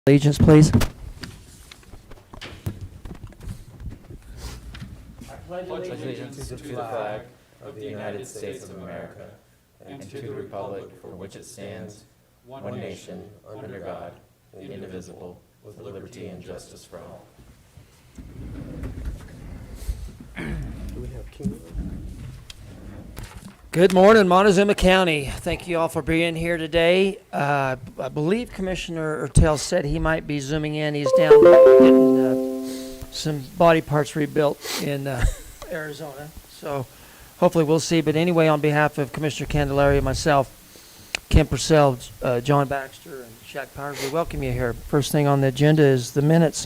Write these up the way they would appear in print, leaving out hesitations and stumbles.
Allegiance, please. I pledge allegiance to the flag of the United States of America and to the republic for which it stands, one nation, under God, indivisible, with liberty and justice for all. Do we have King? Good morning, Montezuma County. Thank you all for being here today. I believe Commissioner Ertel said he might be zooming in. He's down getting some body parts rebuilt in Arizona. So hopefully we'll see. But anyway, on behalf of Commissioner Candelaria, myself, Kim Purcell, John Baxter, and Shaq Powers, we welcome you here. First thing on the agenda is the minutes.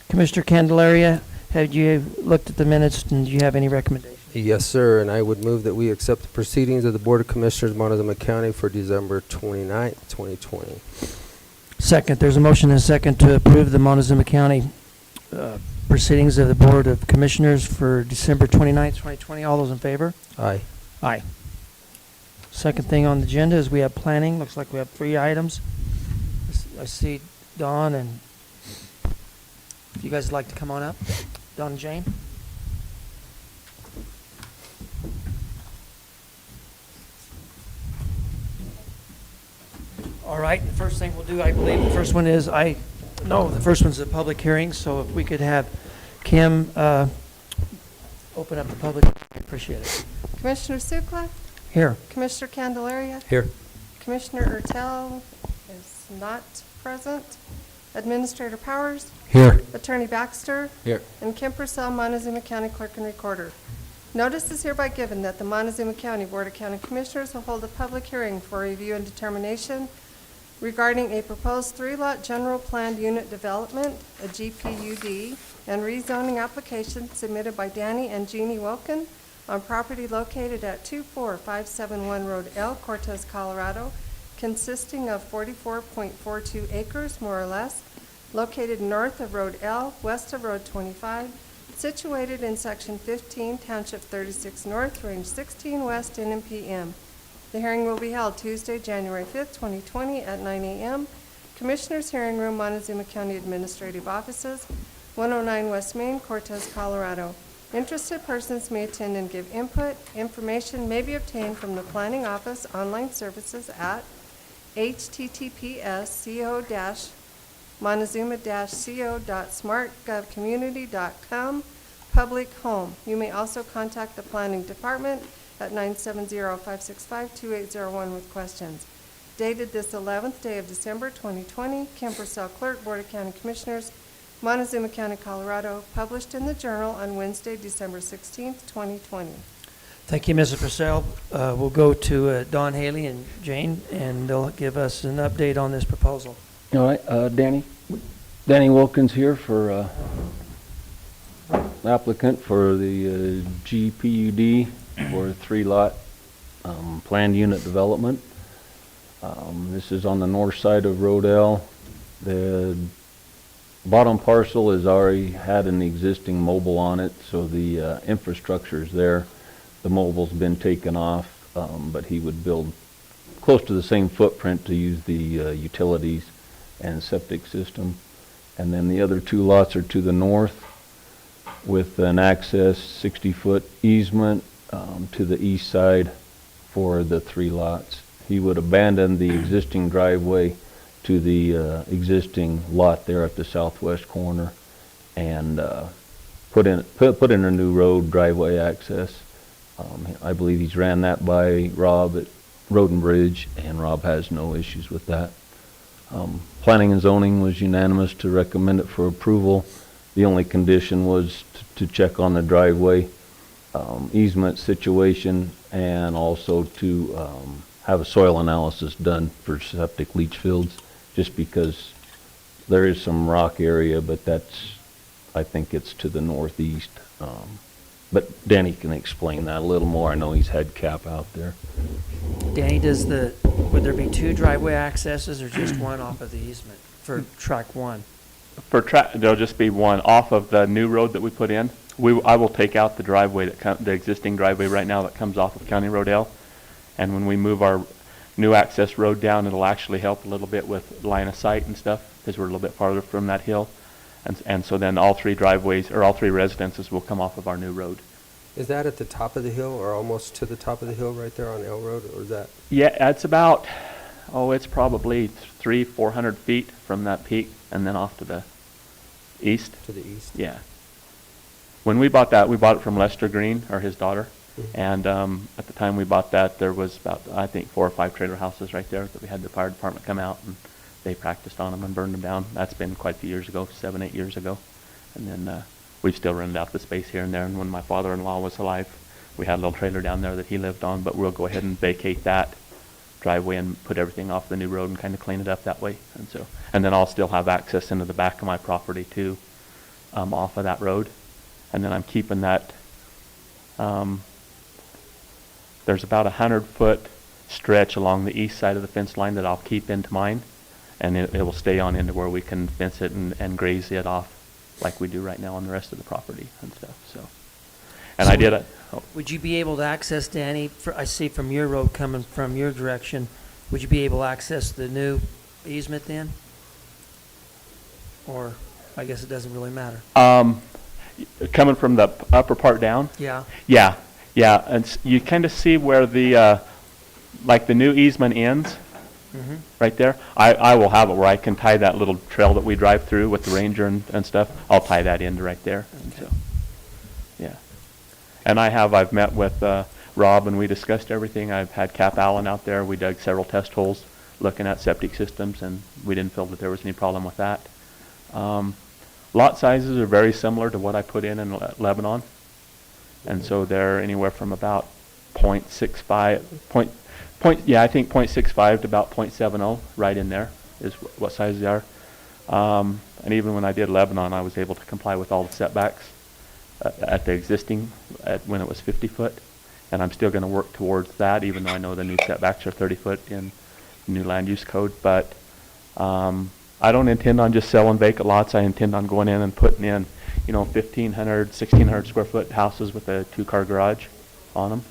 Commissioner Candelaria, have you looked at the minutes and do you have any recommendations? Yes, sir, and I would move that we accept the proceedings of the Board of Commissioners, Montezuma County for December 29th, 2020. Second, there's a motion and a second to approve the Montezuma County proceedings of the Board of Commissioners for December 29th, 2020. All those in favor? Aye. Aye. Second thing on the agenda is we have planning. Looks like we have 3 items. I see Don, and if you guys would like to come on up. Don and Jane. All right, the first thing we'll do, I believe the first one is, the first one's a public hearing, so if we could have Kim open up the public, I appreciate it. Commissioner Sukla, Here. Commissioner Candelaria, Here. Commissioner Ertel is not present, Administrator Powers, Here. Attorney Baxter, Here. and Kim Purcell, Montezuma County Clerk and Recorder. Notice is hereby given that the Montezuma County Board of County Commissioners will hold a public hearing for review and determination regarding a proposed 3-lot general planned unit development, a GPUD, and rezoning application submitted by Danny and Jeanie Wilkin on property located at 24571 Road L, Cortez, Colorado, consisting of 44.42 acres, more or less, located north of Road L, west of Road 25, situated in Section 15, Township 36 North, Range 16 West, N.M.P.M. The hearing will be held Tuesday, January 5th, 2020 at 9 a.m. Commissioners Hearing Room, Montezuma County Administrative Offices, 109 West Main, Cortez, Colorado. Interested persons may attend and give input. Information may be obtained from the Planning Office online services at https://montezuma-co.smartgovcommunity.com public home. You may also contact the Planning Department at 970-565-2801 with questions. Dated this 11th day of December 2020, Kim Purcell, Clerk, Board of County Commissioners, Montezuma County, Colorado, published in the Journal on Wednesday, December 16th, 2020. Thank you, Mrs. Purcell. We'll go to Don Haley and Jane, and they'll give us an update on this proposal. All right, Danny Wilkins here for applicant for the GPUD for 3-lot planned unit development. This is on the north side of Road L. The bottom parcel has already had an existing mobile on it, so the infrastructure is there. The mobile's been taken off, but he would build close to the same footprint to use the utilities and septic system. And then the other 2 lots are to the north with an access 60-foot easement to the east side for the 3 lots. He would abandon the existing driveway to the existing lot there at the southwest corner and put in a new driveway access. I believe he's ran that by Rob at Road and Bridge, and Rob has no issues with that. Planning and Zoning was unanimous to recommend it for approval. The only condition was to check on the driveway easement situation, and also to have a soil analysis done for septic leach fields, just because there is some rock area, but I think it's to the northeast. But Danny can explain that a little more. I know he's had cap out there. Danny, would there be 2 driveway accesses or just one off of the easement for track 1? There'll just be one off of the new road that we put in. I will take out the driveway the existing driveway right now that comes off of County Road L, and when we move our new access road down, it'll actually help a little bit with line of sight and stuff, because we're a little bit farther from that hill. And so then all three driveways, or all three residences will come off of our new road. Is that at the top of the hill or almost to the top of the hill right there on L Road, or is that? Yeah, it's about, it's probably 300-400 feet from that peak and then off to the east. To the east? Yeah. When we bought that, we bought it from Lester Green, or his daughter. And at the time we bought that, there was about, I think, 4 or 5 trailer houses right there that we had the fire department come out, and they practiced on them and burned them down. That's been quite a few years ago, 7, 8 years ago. And then we've still rented out the space here and there. And when my father-in-law was alive, we had a little trailer down there that he lived on, but we'll go ahead and vacate that driveway and put everything off the new road and kind of clean it up that way. And then I'll still have access into the back of my property too, off of that road. And then I'm keeping that, there's about 100-foot stretch along the east side of the fence line that I'll keep into mine, and it will stay on into where we can fence it and graze it off like we do right now on the rest of the property and stuff. So, and So I did it. Would you be able to access, Danny, I see from your road coming from your direction, would you be able to access the new easement then? Or, I guess it doesn't really matter. Coming from the upper part down. Yeah. Yeah, and you kind of see where the like the new easement ends. Mm-hmm. Right there. I will have it where I can tie that little trail that we drive through with the Ranger and stuff. I'll tie that into right there. And so, yeah. And I've met with Rob and we discussed everything. I've had Cap Allen out there. We dug several test holes looking at septic systems, and we didn't feel that there was any problem with that. Lot sizes are very similar to what I put in Lebanon. And so they're anywhere from about 0.65, I think 0.65 to about 0.70, right in there is what size they are. And even when I did Lebanon, I was able to comply with all the setbacks at the existing, when it was 50 foot. And I'm still going to work towards that, even though I know the new setbacks are 30 foot in the new land use code. But I don't intend on just selling vacant lots. I intend on going in and putting in, 1,500, 1,600 square foot houses with a 2-car garage on them.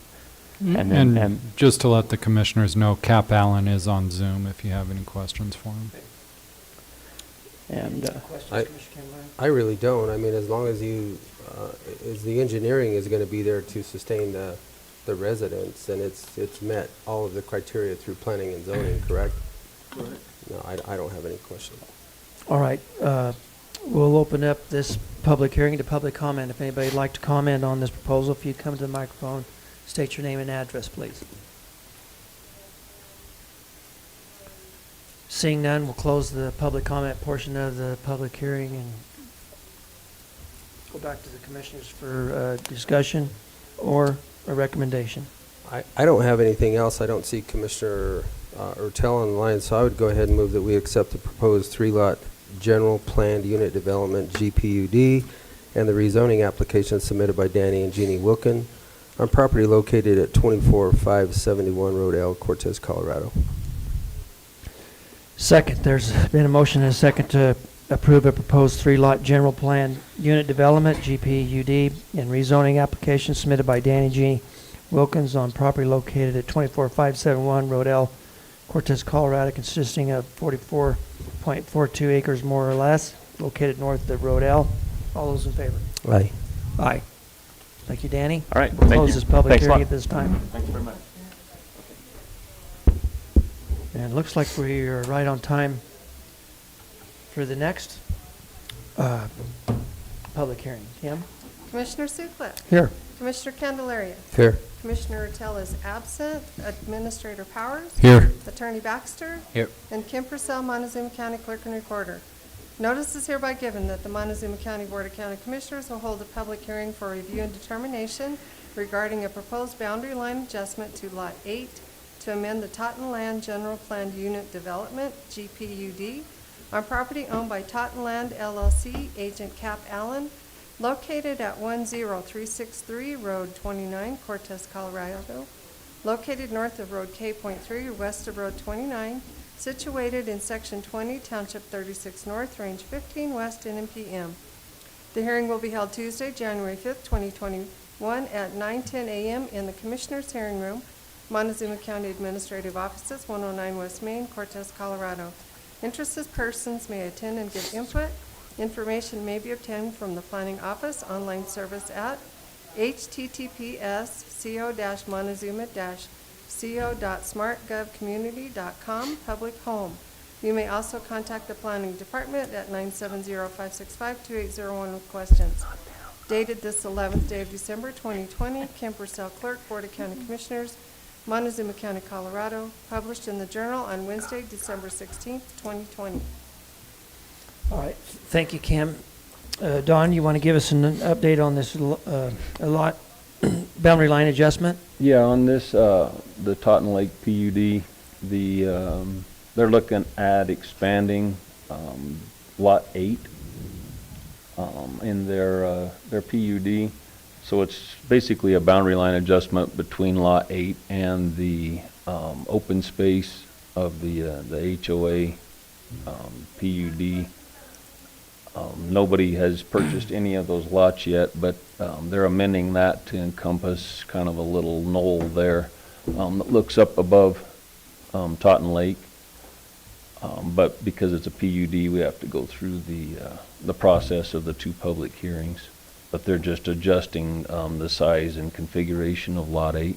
And just to let the commissioners know, Cap Allen is on Zoom if you have any questions for him. And Questions, I- Commissioner Campbell? I really don't. I mean, as long as as the engineering is going to be there to sustain the residents, and it's met all of the criteria through planning and zoning, correct? Correct. No, I don't have any questions. All right, we'll open up this public hearing to public comment. If anybody'd like to comment on this proposal, if you'd come to the microphone, state your name and address, please. Seeing none, we'll close the public comment portion of the public hearing and go back to the commissioners for discussion or a recommendation. I don't have anything else. I don't see Commissioner Ertel on the line, so I would go ahead and move that we accept the proposed 3-lot general planned unit development, GPUD, and the rezoning application submitted by Danny and Jeanie Wilkin on property located at 24571 Road L, Cortez, Colorado. Second, there's been a motion and a second to approve a proposed 3-lot general plan unit development, GPUD, and rezoning application submitted by Danny Jeanie Wilkins on property located at 24571 Road L, Cortez, Colorado, consisting of 44.42 acres more or less, located north of Road L. All those in favor? Aye. Aye. Thank you, Danny. all right, We'll thank close you. this public Thanks a hearing lot. at this time. Thanks very much. And it looks like we are right on time for the next public hearing. Kim? Commissioner Suklet. Here. Commissioner Candelaria. Here. Commissioner Ertel is absent. Administrator Powers. Here. Attorney Baxter. Here. And Kim Purcell, Montezuma County Clerk and Recorder. Notice is hereby given that the Montezuma County Board of County Commissioners will hold a public hearing for review and determination regarding a proposed boundary line adjustment to Lot 8 to amend the Totten Land General Planned UnitDevelopment, GPUD, on property owned by Totten Land LLC, Agent Cap Allen, located at 10363 Road 29, Cortez, Colorado, located north of Road K.3, west of Road 29, situated in Section 20, Township 36 North, Range 15 West, N.M.P.M. The hearing will be held Tuesday, January 5th, 2021 at 9:10 a.m. in the Commissioners' Hearing Room, Montezuma County Administrative Offices, 109 West Main, Cortez, Colorado. Interested persons may attend and give input. Information may be obtained from the Planning Office online service at https://co-montezuma-co.smartgovcommunity.com, public home. You may also contact the Planning Department at 970-565-2801 with questions. Dated this 11th day of December 2020, Kim Purcell Clerk, Board of County Commissioners, Montezuma County, Colorado. Published in the Journal on Wednesday, December 16th, 2020. All right, thank you, Kim. Don, you want to give us an update on this lot boundary line adjustment? Yeah, on this, the Totten Lake PUD, they're looking at expanding, Lot 8, in their PUD. So it's basically a boundary line adjustment between Lot 8 and the, open space of the HOA, PUD. Nobody has purchased any of those lots yet, but they're amending that to encompass kind of a little knoll there that looks up above Totten Lake. But because it's a PUD, we have to go through the process of the 2 public hearings. But they're just adjusting the size and configuration of Lot 8.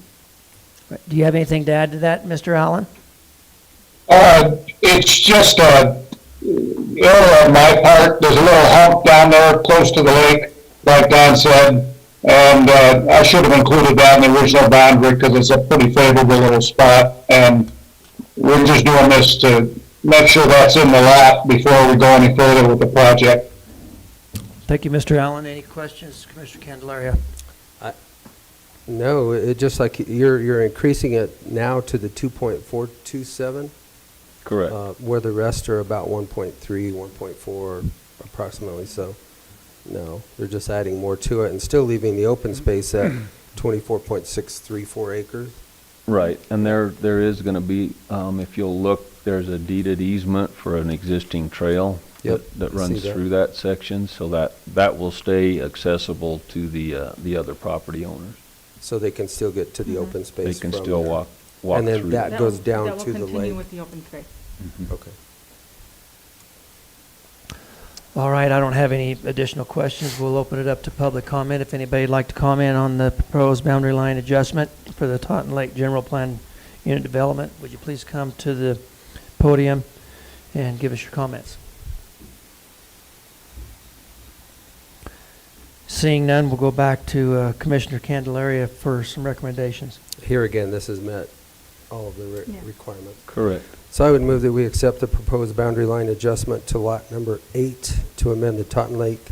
Do you have anything to add to that, Mr. Allen? It's just a error on my part. There's a little hump down there close to the lake, like Don said, and I should have included that in the original boundary because it's a pretty favorable little spot, and we're just doing this to make sure that's in the lot before we go any further with the project. Thank you, Mr. Allen. Any questions, Commissioner Candelaria? No, it just like you're increasing it now to the 2.427, Correct. where the rest are about 1.3, 1.4 approximately. So, no, they're just adding more to it and still leaving the open space at 24.634 acres. Right, and there is going to be, if you'll look, there's a deeded easement for an existing trail. Yep, That I runs see that. through that section, so that will stay accessible to the other property owners. So they can still get to the open space. They can from still there. walk And then through. that goes down to the That will continue lake. with the open space. Okay. All right, I don't have any additional questions. We'll open it up to public comment. If anybody'd like to comment on the proposed boundary line adjustment for the Totten Lake General Plan Unit Development, would you please come to the podium and give us your comments? Seeing none, we'll go back to Commissioner Candelaria for some recommendations. Here again, this has met all of the Yeah. requirements. Correct. So I would move that we accept the proposed boundary line adjustment to lot number 8 to amend the Totten Lake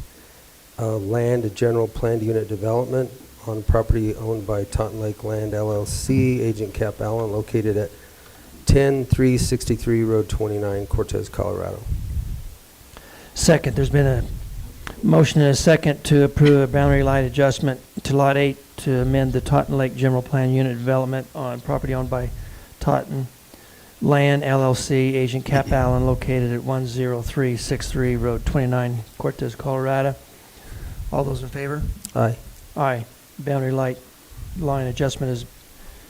Land General Planned Unit Development on property owned by Totten Lake Land LLC, Agent Cap Allen, located at 10363 Road 29, Cortez, Colorado. Second, there's been a motion and a second to approve a boundary line adjustment to Lot 8 to amend the Totten Lake General Plan Unit Development on property owned by Totten Land LLC, Agent Cap Allen, located at 10363 Road 29, Cortez, Colorado. All those in favor? Aye. Aye. Boundary line adjustment has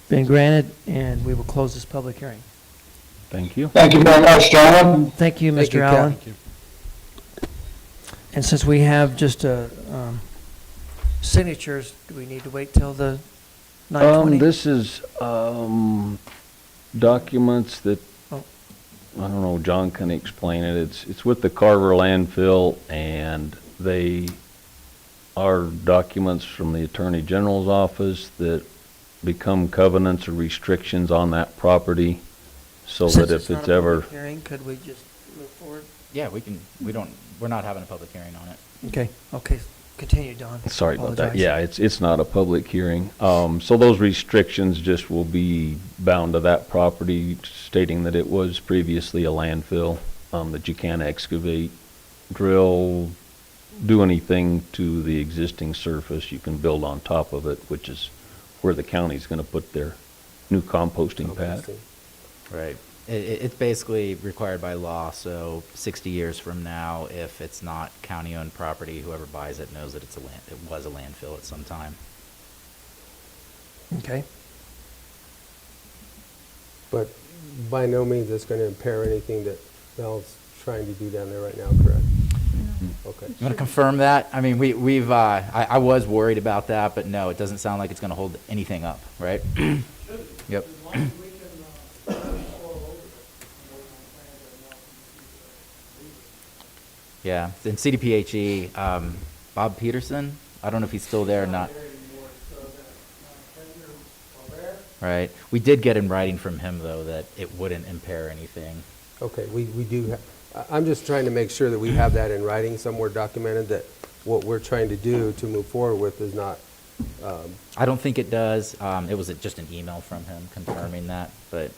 been granted, and we will close this public hearing. Thank you. Thank you very much, gentlemen. Thank you, Thank Mr. you, Cap. Allen. And since we have just signatures, do we need to wait till the 9:20? This is documents that, Oh. I don't know, John can explain it. It's with the Carver landfill, and they are documents from the Attorney General's office that become covenants or restrictions on that property, so Since that if not it's a ever, public hearing, could we just move forward? Yeah, we're not having a public hearing on it. Okay, continue, Don. sorry about that. Apologize. Yeah, it's not a public hearing. So those restrictions just will be bound to that property, stating that it was previously a landfill, that you can't excavate, drill, do anything to the existing surface. You can build on top of it, which is where the county's gonna put their new composting pad. Right. It's basically required by law, so 60 years from now, if it's not county-owned property, whoever buys it knows that it was a landfill at some time. Okay. But by no means it's going to impair anything that Mel's trying to do down there right now, correct? Okay. You want to confirm that? I mean, I was worried about that, but no, it doesn't sound like it's going to hold anything up, right? Yep. Yeah, in CDPHE, Bob Peterson, I don't know if he's still there or not. Right. We did get in writing from him, though, that it wouldn't impair anything. Okay, we do, I'm just trying to make sure that we have that in writing somewhere documented, that what we're trying to do to move forward with is not, I don't think it does. It was just an email from him confirming that, but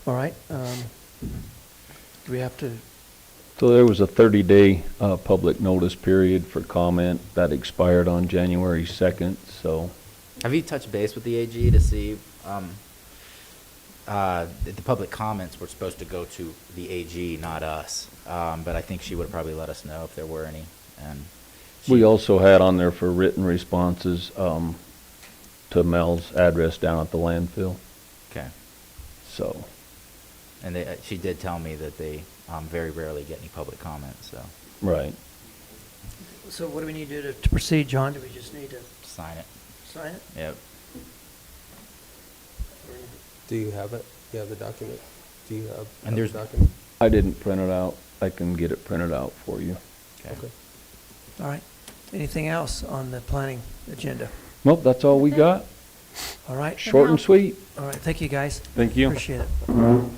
All right. Do we have to, So there was a 30-day public notice period for comment that expired on January 2nd, so. have you touched base with the AG to see, the public comments were supposed to go to the AG, not us. But I think she would have probably let us know if there were any. And We also had on there for written responses to Mel's address down at the landfill, okay. so. And she did tell me that they very rarely get any public comments, so Right. so what do we need to do to proceed, John? Do we just need to sign it. sign it? Yep. do you have it? You have the document? Do you have And the there's- document? I didn't print it out. I can get it printed out for you. Okay. All right. Anything else on the planning agenda? Nope, that's all we got. All right. Short and sweet. All right. Thank you, guys. Thank you. Appreciate it. For now.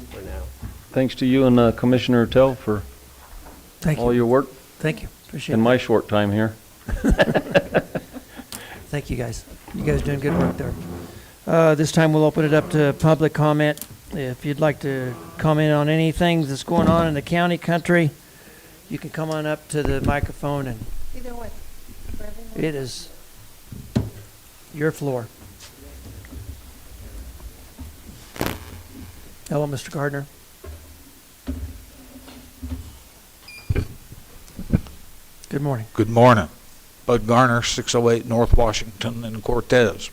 Thanks to you and Commissioner Tell for Thank all you. your work Thank you. Appreciate in it. my short time here. Thank you, guys. You guys doing good work there. This time we'll open it up to public comment. If you'd like to comment on anything that's going on in the county, country, you can come on up to the microphone, and Either way. Wherever you want. it is your floor. Hello, Mr. Gardner. Good morning. Good morning. Bud Garner, 608 North Washington in Cortez.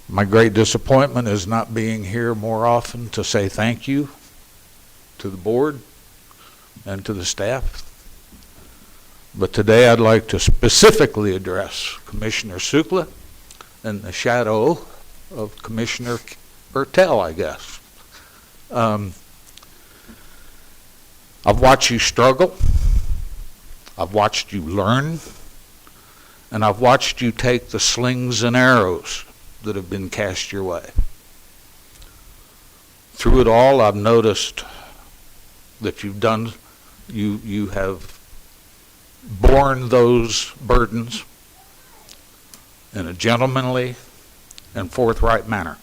My great disappointment is not being here more often to say thank you to the board and to the staff. But today I'd like to specifically address Commissioner Sukla in the shadow of Commissioner Ertel, I guess. I've watched you struggle. I've watched you learn. And I've watched you take the slings and arrows that have been cast your way. Through it all, I've noticed that you have borne those burdens in a gentlemanly and forthright manner.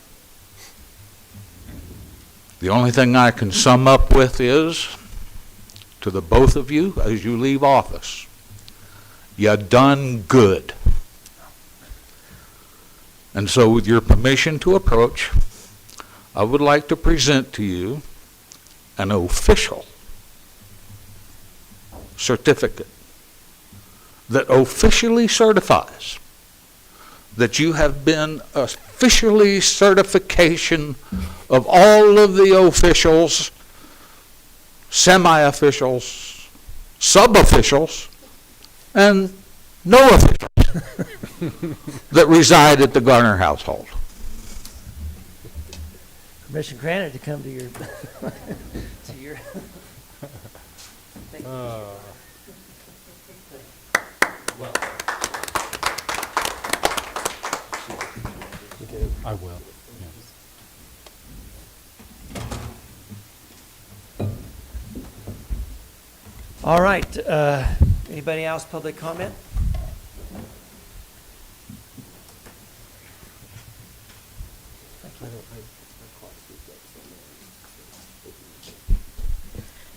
The only thing I can sum up with is, to the both of you as you leave office, you done good. And so with your permission to approach, I would like to present to you an official certificate that officially certifies that you have been officially certification of all of the officials, semi-officials, sub-officials, and no officials that reside at the Garner household. Permission granted to come to your, to your. Thank you. I will. All right, anybody else, public comment?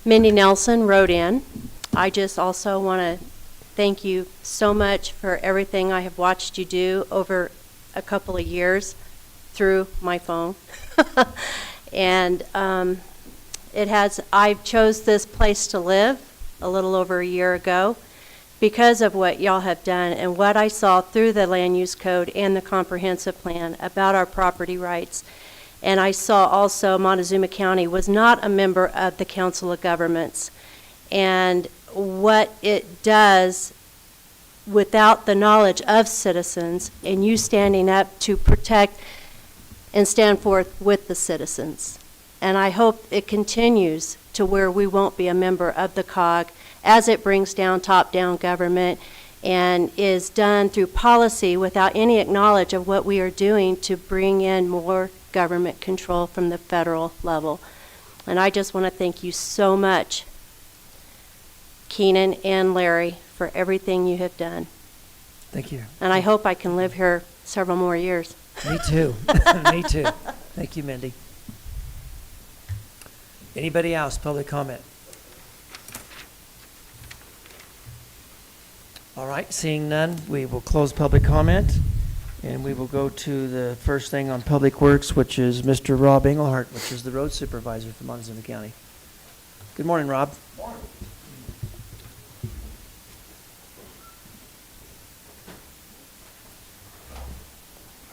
Mindy Nelson wrote in. I just also want to thank you so much for everything I have watched you do over a couple of years through my phone. And I chose this place to live a little over a year ago, because of what y'all have done and what I saw through the land use code and the comprehensive plan about our property rights. And I saw also Montezuma County was not a member of the Council of Governments. And what it does without the knowledge of citizens and you standing up to protect and stand forth with the citizens. And I hope it continues to where we won't be a member of the COG as it brings down top-down government and is done through policy without any knowledge of what we are doing to bring in more government control from the federal level. And I just want to thank you so much, Keenan and Larry, for everything you have done. Thank you. And I hope I can live here several more years. Me too. Me too. Thank you, Mindy. Anybody else? Public comment? All right, seeing none, we will close public comment, and we will go to the first thing on Public Works, which is Mr. Rob Engelhardt, which is the road supervisor for Montezuma County. Good morning, Rob. Morning.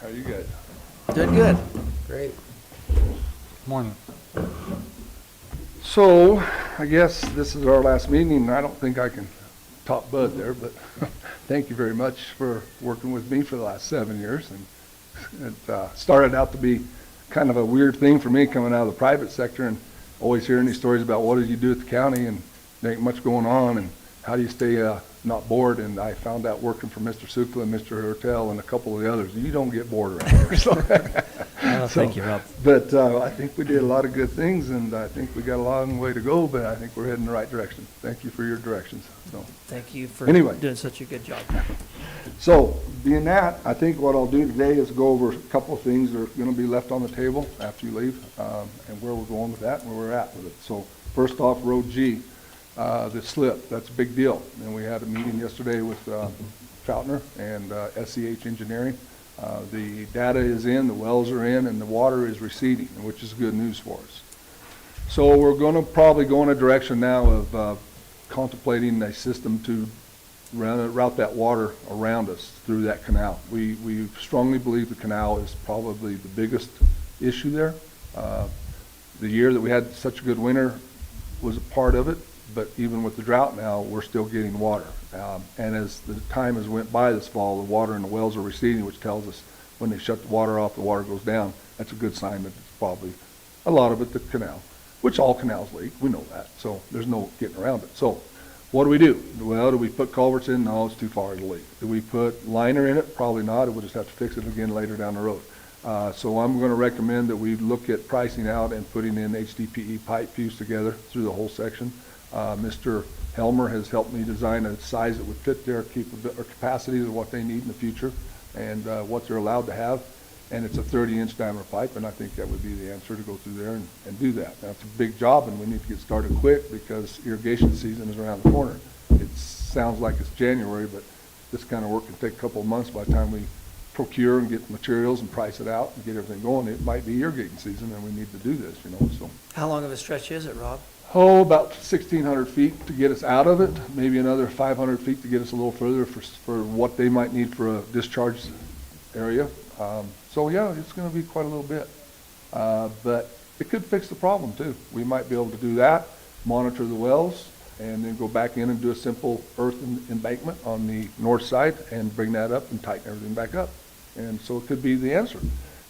How are you guys? Doing good. Great. Morning. So, I guess this is our last meeting, and I don't think I can top Bud there, but thank you very much for working with me for the last 7 years. And it started out to be kind of a weird thing for me coming out of the private sector and always hearing these stories about what did you do at the county and there ain't much going on and how do you stay not bored. And I found out working for Mr. Sukla and Mr. Hertel and a couple of the others, you don't get bored around here. Thank you, Rob. But I think we did a lot of good things, and I think we got a long way to go, but I think we're heading in the right direction. Thank you for your directions. So, Thank you for Anyway. doing such a good job. so being that, I think what I'll do today is go over a couple of things that are going to be left on the table after you leave, and where we're going with that and where we're at with it. So first off, Road G, the slip, that's a big deal. And we had a meeting yesterday with Troutner and SCH Engineering. The data is in, the wells are in, and the water is receding, which is good news for us. So we're going to probably go in a direction now of contemplating a system to route that water around us through that canal. We strongly believe the canal is probably the biggest issue there. The year that we had such a good winter was a part of it, but even with the drought now, we're still getting water. And as the time has went by this fall, the water in the wells are receding, which tells us when they shut the water off, the water goes down. That's a good sign that it's probably, a lot of it, the canal, which all canals leak. We know that, so there's no getting around it. So what do? Well, do we put culverts in? No, it's too far to leak. Do we put liner in it? Probably not. We'll just have to fix it again later down the road. So I'm going to recommend that we look at pricing out and putting in HDPE pipe fused together through the whole section. Mr. Helmer has helped me design a size that would fit their capacity of what they need in the future and what they're allowed to have. And it's a 30-inch diameter pipe, and I think that would be the answer to go through there and do that. That's a big job, and we need to get started quick because irrigation season is around the corner. It sounds like it's January, but this kind of work can take a couple of months by the time we procure and get materials and price it out and get everything going. It might be irrigating season, and we need to do this, So. How long of a stretch is it, Rob? Oh, about 1,600 feet to get us out of it, maybe another 500 feet to get us a little further for what they might need for a discharge area. So yeah, it's going to be quite a little bit. But it could fix the problem too. We might be able to do that, monitor the wells, and then go back in and do a simple earth embankment on the north side and bring that up and tighten everything back up. And so it could be the answer.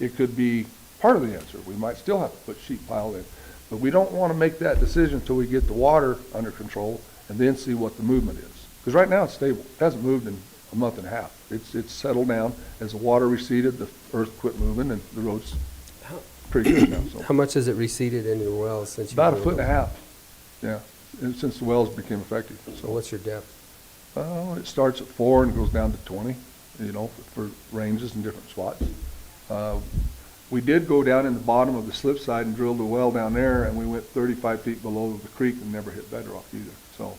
It could be part of the answer. We might still have to put sheet pile in. But we don't want to make that decision until we get the water under control and then see what the movement is. Because right now it's stable. It hasn't moved in a month and a half. It's settled down. As the water receded, the earth quit moving, and the road's pretty good now. So. How much has it receded in your wells since you About 1.5 feet. Yeah, and since the wells became effective. So what's your depth? It starts at 4 and goes down to 20, for ranges in different spots. We did go down in the bottom of the slip side and drilled a well down there, and we went 35 feet below the creek and never hit bedrock either. So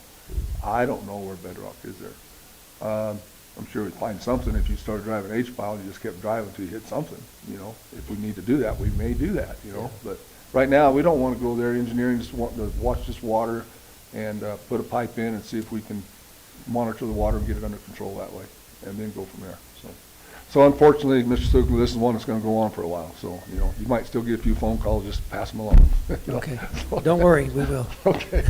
I don't know where bedrock is there. I'm sure we'd find something if you started driving H-pile and you just kept driving until you hit something, If we need to do that, we may do that, Yeah. But right now, we don't want to go there. Engineering just want to watch this water and put a pipe in and see if we can monitor the water and get it under control that way, and then go from there, so. So unfortunately, Mr. Sugler, this is one that's gonna go on for a while, so, you know, you might still get a few phone calls, just pass them along. You know? Okay, don't worry, we will. Okay,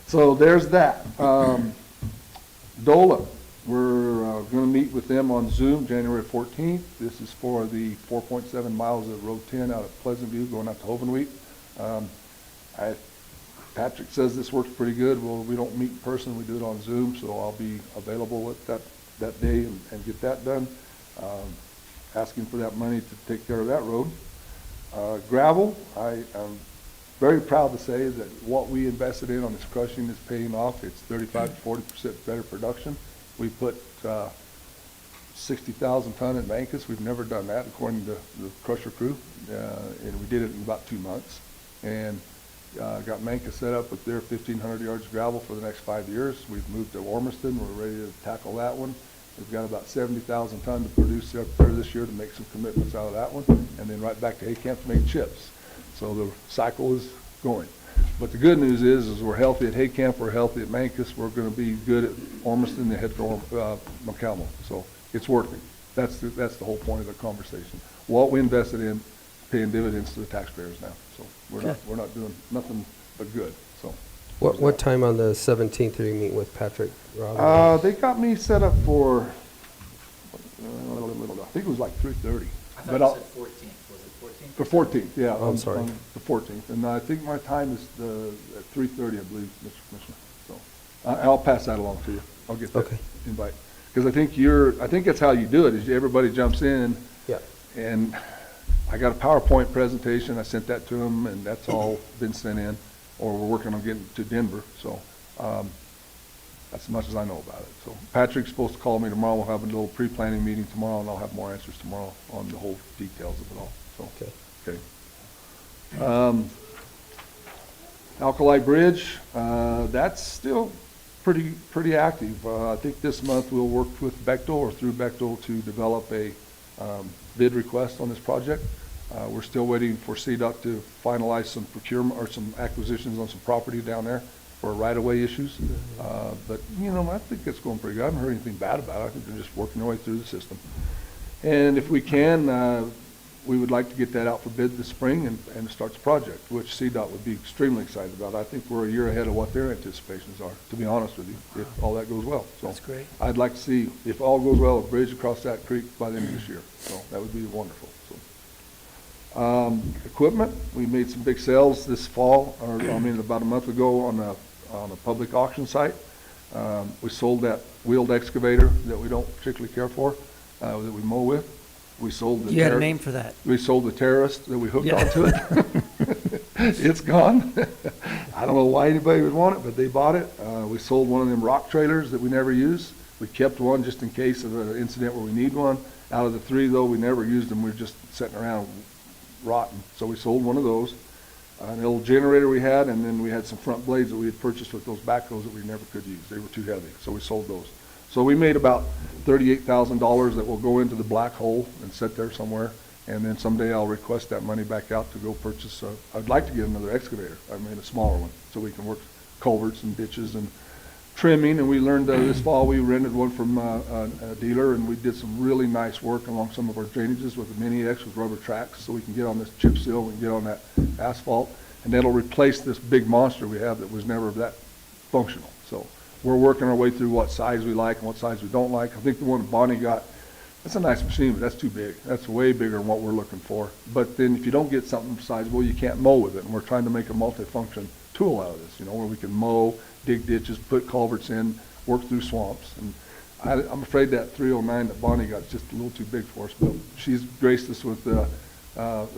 so there's that. DOLA, we're gonna meet with them on Zoom January 14th. This is for the 4.7 miles of Road 10 out at Pleasant View going out to Hovenweep. Patrick says this works pretty good. Well, we don't meet in person, we do it on Zoom, so I'll be available at that day and get that done. Asking for that money to take care of that road. Gravel, I am very proud to say that what we invested in on this crushing is paying off. It's 35 to 40% better production. We put 60,000 ton in Mancus. We've never done that according to the crusher crew, and we did it in about 2 months. And got Mancus set up with their 1,500 yards of gravel for the next 5 years. We've moved to Ormiston. We're ready to tackle that one. We've got about 70,000 ton to produce up there this year to make some commitments out of that one, and then right back to Hay Camp to make chips. So the cycle is going. But the good news is we're healthy at Hay Camp, we're healthy at Mancus, we're going to be good at Ormiston and head for Montezuma. So it's working. That's the whole point of the conversation. What we invested in, paying dividends to the taxpayers now. So we're not doing nothing but good. So. What time on the 17th are you meeting with Patrick, Rob? They got me set up for, I think it was like 3:30. I thought you said 14th, was it 14th? The 14th, yeah. Oh, I'm sorry. On the 14th, and I think my time is at 3:30, I believe, Mr. Commissioner. So I'll pass that along to you. I'll get that Okay. invite. Because I think that's how you do it, is everybody jumps in. Yeah. And I got a PowerPoint presentation, I sent that to them, and that's all been sent in, or we're working on getting to Denver, so that's as much as I know about it. So Patrick's supposed to call me tomorrow, we'll have a little pre-planning meeting tomorrow, and I'll have more answers tomorrow on the whole details of it all, so. Okay. Alkali Bridge, that's still pretty active. I think this month we'll work with Bechtel or through Bechtel to develop a bid request on this project. We're still waiting for CDOT to finalize some procurement or some acquisitions on some property down there for right-of-way issues. But, you know, I think it's going pretty good. I haven't heard anything bad about it. I think they're just working their way through the system. And if we can, we would like to get that out for bid this spring and start the project, which CDOT would be extremely excited about. I think we're a year ahead of what their anticipations are, to be honest with you, if all that goes well. So That's great. I'd like to see, if all goes well, a bridge across that creek by the end of this year. So that would be wonderful. So, equipment, we made some big sales this fall, or about a month ago on a public auction site. We sold that wheeled excavator that we don't particularly care for, that we mow with. We sold the You had a name for that. We sold the terrorist that we hooked Yeah. onto it. It's gone. I don't know why anybody would want it, but they bought it. We sold one of them rock trailers that we never use. We kept one just in case of an incident where we need one. Out of the 3, though, we never used them. We were just sitting around rotten. So we sold one of those. An old generator we had, and then we had some front blades that we had purchased with those backhoes that we never could use. They were too heavy, so we sold those. So we made about $38,000 that will go into the black hole and sit there somewhere. And then someday I'll request that money back out to go purchase, I'd like to get another excavator. I mean, a smaller one, so we can work culverts and ditches and trimming. And we learned this fall, we rented one from a dealer, and we did some really nice work along some of our drainages with the Mini X with rubber tracks, so we can get on this chip seal, we can get on that asphalt. And that'll replace this big monster we have that was never that functional. So we're working our way through what size we like and what size we don't like. I think the one Bonnie got, that's a nice machine, but that's too big. That's way bigger than what we're looking for. But then if you don't get something sizable, you can't mow with it. And we're trying to make a multi-function tool out of this, you know, where we can mow, dig ditches, put culverts in, work through swamps. And I'm afraid that 309 that Bonnie got is just a little too big for us, but she's graced us with the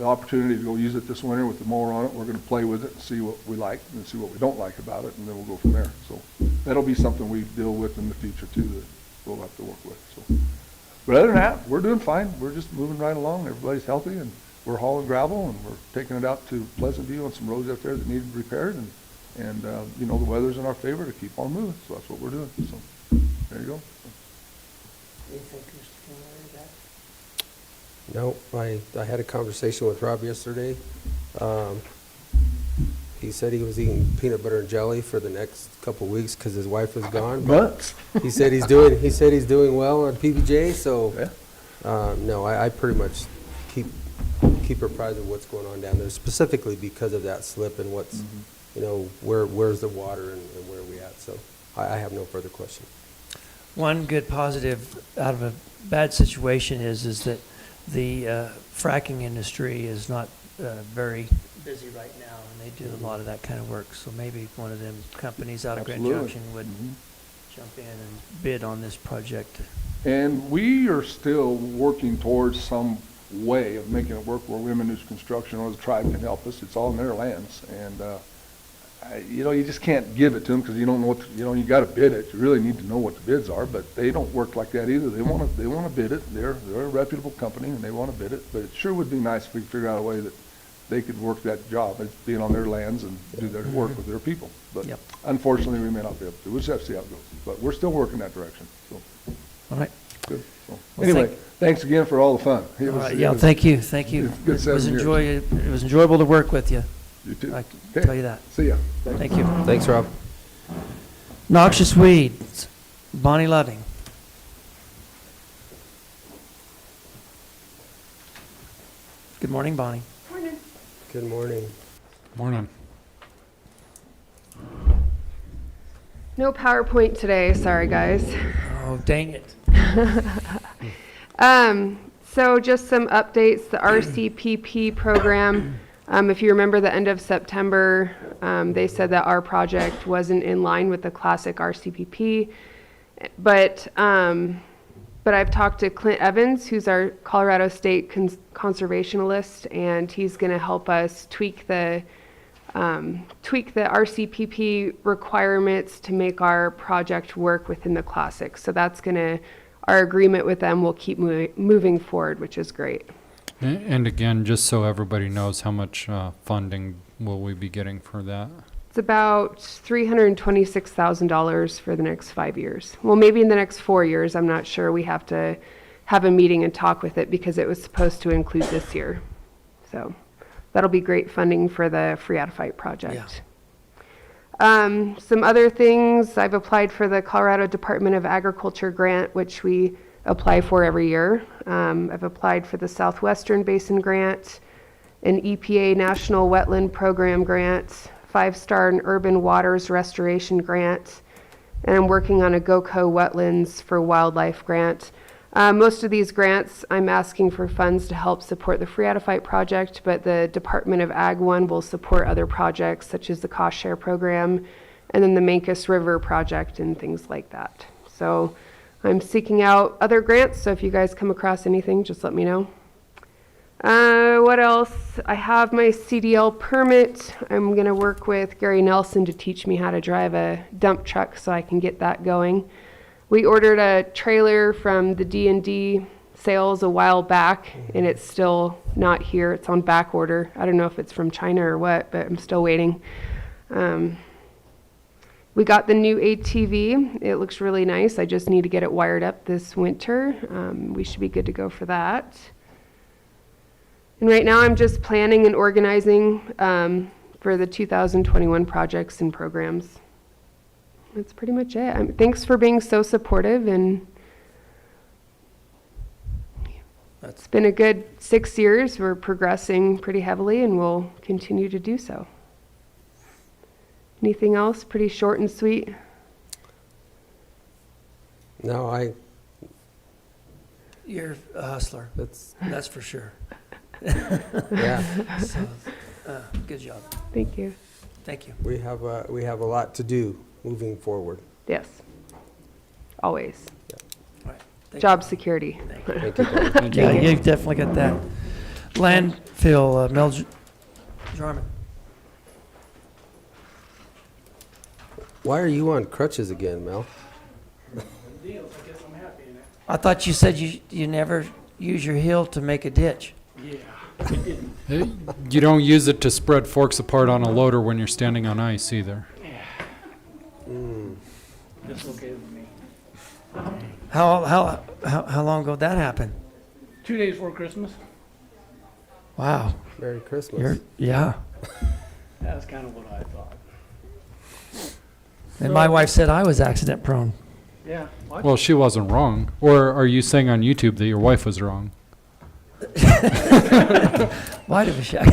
opportunity to go use it this winter with the mower on it. We're going to play with it and see what we like and see what we don't like about it, and then we'll go from there. So that'll be something we deal with in the future too that we'll have to work with. So, but other than that, we're doing fine. We're just moving right along. Everybody's healthy, and we're hauling gravel, and we're taking it out to Pleasant View on some roads out there that needed repaired, and you know, the weather's in our favor to keep on moving. So that's what we're doing. So there you go. No, I had a conversation with Rob yesterday. He said he was eating peanut butter and jelly for the next couple weeks because his wife was gone. Months. He said he's doing well on PBJ, so, Yeah. no, I pretty much keep apprised of what's going on down there, specifically because of that slip and what's, you know, where's the water and where are we at, so I have no further question. One good positive out of a bad situation is that the fracking industry is not very busy right now, and they do a lot of that kind of work. So maybe one of them companies out of Grand Absolutely. Junction would jump in and bid on this project. And we are still working towards some way of making it work where Women Who's Construction or the tribe can help us. It's all in their lands. And, you know, you just can't give it to them because you don't know what, you got to bid it. You really need to know what the bids are, but they don't work like that either. They want to bid it. They're a reputable company and they want to bid it. But it sure would be nice if we could figure out a way that they could work that job as being on their lands and do their work with their people. But Yep. unfortunately, we may not be able to. We'll just have to see how it goes. But we're still working that direction, so. All right. Good. So, Well, anyway, thanks again for all the fun. It All was- right. it Yeah, was- thank you. Thank you. it's good It was 7 years. it was enjoyable to work with you. You too. I can Okay. tell you that. See ya. Thank you. Thanks, Rob. Noxious weeds, Bonnie Loving. Good morning, Bonnie. Good morning. Morning. No PowerPoint today, sorry guys. Oh, dang it. So just some updates, the RCPP program, if you remember the end of September, they said that our project wasn't in line with the classic RCPP, but I've talked to Clint Evans, who's our Colorado State conservationalist, and he's gonna help us tweak the RCPP requirements to make our project work within the classic. So that's our agreement with them will keep moving forward, which is great. And again, just so everybody knows, how much funding will we be getting for that? It's about $326,000 for the next 5 years. Well, maybe in the next 4 years, I'm not sure. We have to have a meeting and talk with it because it was supposed to include this year. So that'll be great funding for the Phreatophyte project. Some other things, I've applied for the Colorado Department of Agriculture grant, which we apply for every year. I've applied for the Southwestern Basin grant, an EPA National Wetland Program grant, 5-star and Urban Waters Restoration grant, and I'm working on a GOCO Wetlands for Wildlife grant. Most of these grants, I'm asking for funds to help support the Phreatophyte project, but the Department of Ag one will support other projects such as the Cost Share program and then the Mancos River project and things like that. So I'm seeking out other grants, so if you guys come across anything, just let me know. What else? I have my CDL permit. I'm going to work with Gary Nelson to teach me how to drive a dump truck so I can get that going. We ordered a trailer from the D&D sales a while back, and it's still not here. It's on back order. I don't know if it's from China or what, but I'm still waiting. We got the new ATV. It looks really nice. I just need to get it wired up this winter. We should be good to go for that. And right now I'm just planning and organizing for the 2021 projects and programs. That's pretty much it. Thanks for being so supportive, and it's been a good 6 years. We're progressing pretty heavily, and we'll continue to do so. Anything else? Pretty short and sweet. No, You're a hustler, that's for sure. yeah, So, good job. Thank you. Thank you. we have a lot to do moving forward. Yes. Always. All right. Thank Job you. security. Thank you, Paul. Yeah, you've definitely got that. Landfill, Mel Jarman. Why are you on crutches again, Mel? I thought you said you never use your heel to make a ditch. You don't use it to spread forks apart on a loader when you're standing on ice either. That's okay with me. How long ago did that happen? 2 days before Christmas. Wow. Merry Christmas. Yeah. That's kind of what I thought. And my wife said I was accident prone. Yeah. What? Well, she wasn't wrong. Or are you saying on YouTube that your wife was wrong? Why did we check?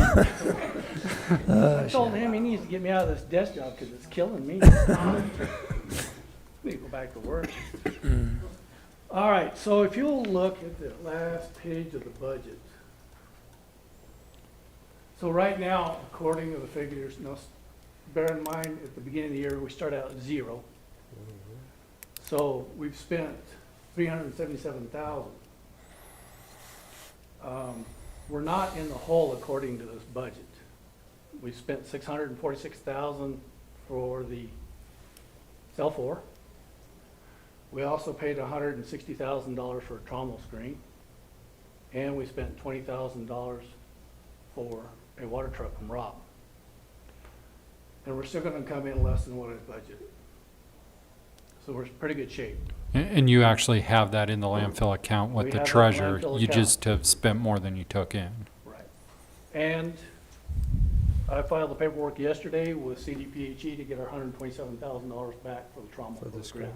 I told him he needs to get me out of this desk job because it's killing me. Let me go back to work. All right, so if you'll look at the last page of the budget. So right now, according to the figures, now bear in mind, at the beginning of the year, we start out at 0. So we've spent $377,000. We're not in the hole according to this budget. We spent $646,000 for the cell 4. We also paid $160,000 for a trommel screen, and we spent $20,000 for a water truck from Rob. And we're still going to come in less than what is budgeted. So we're in pretty good shape. And you actually have that in the landfill account with We the have that treasurer. landfill You account. just have spent more than you took in. Right. And I filed the paperwork yesterday with CDPHE to get our $127,000 back for the trauma For the grant. screen.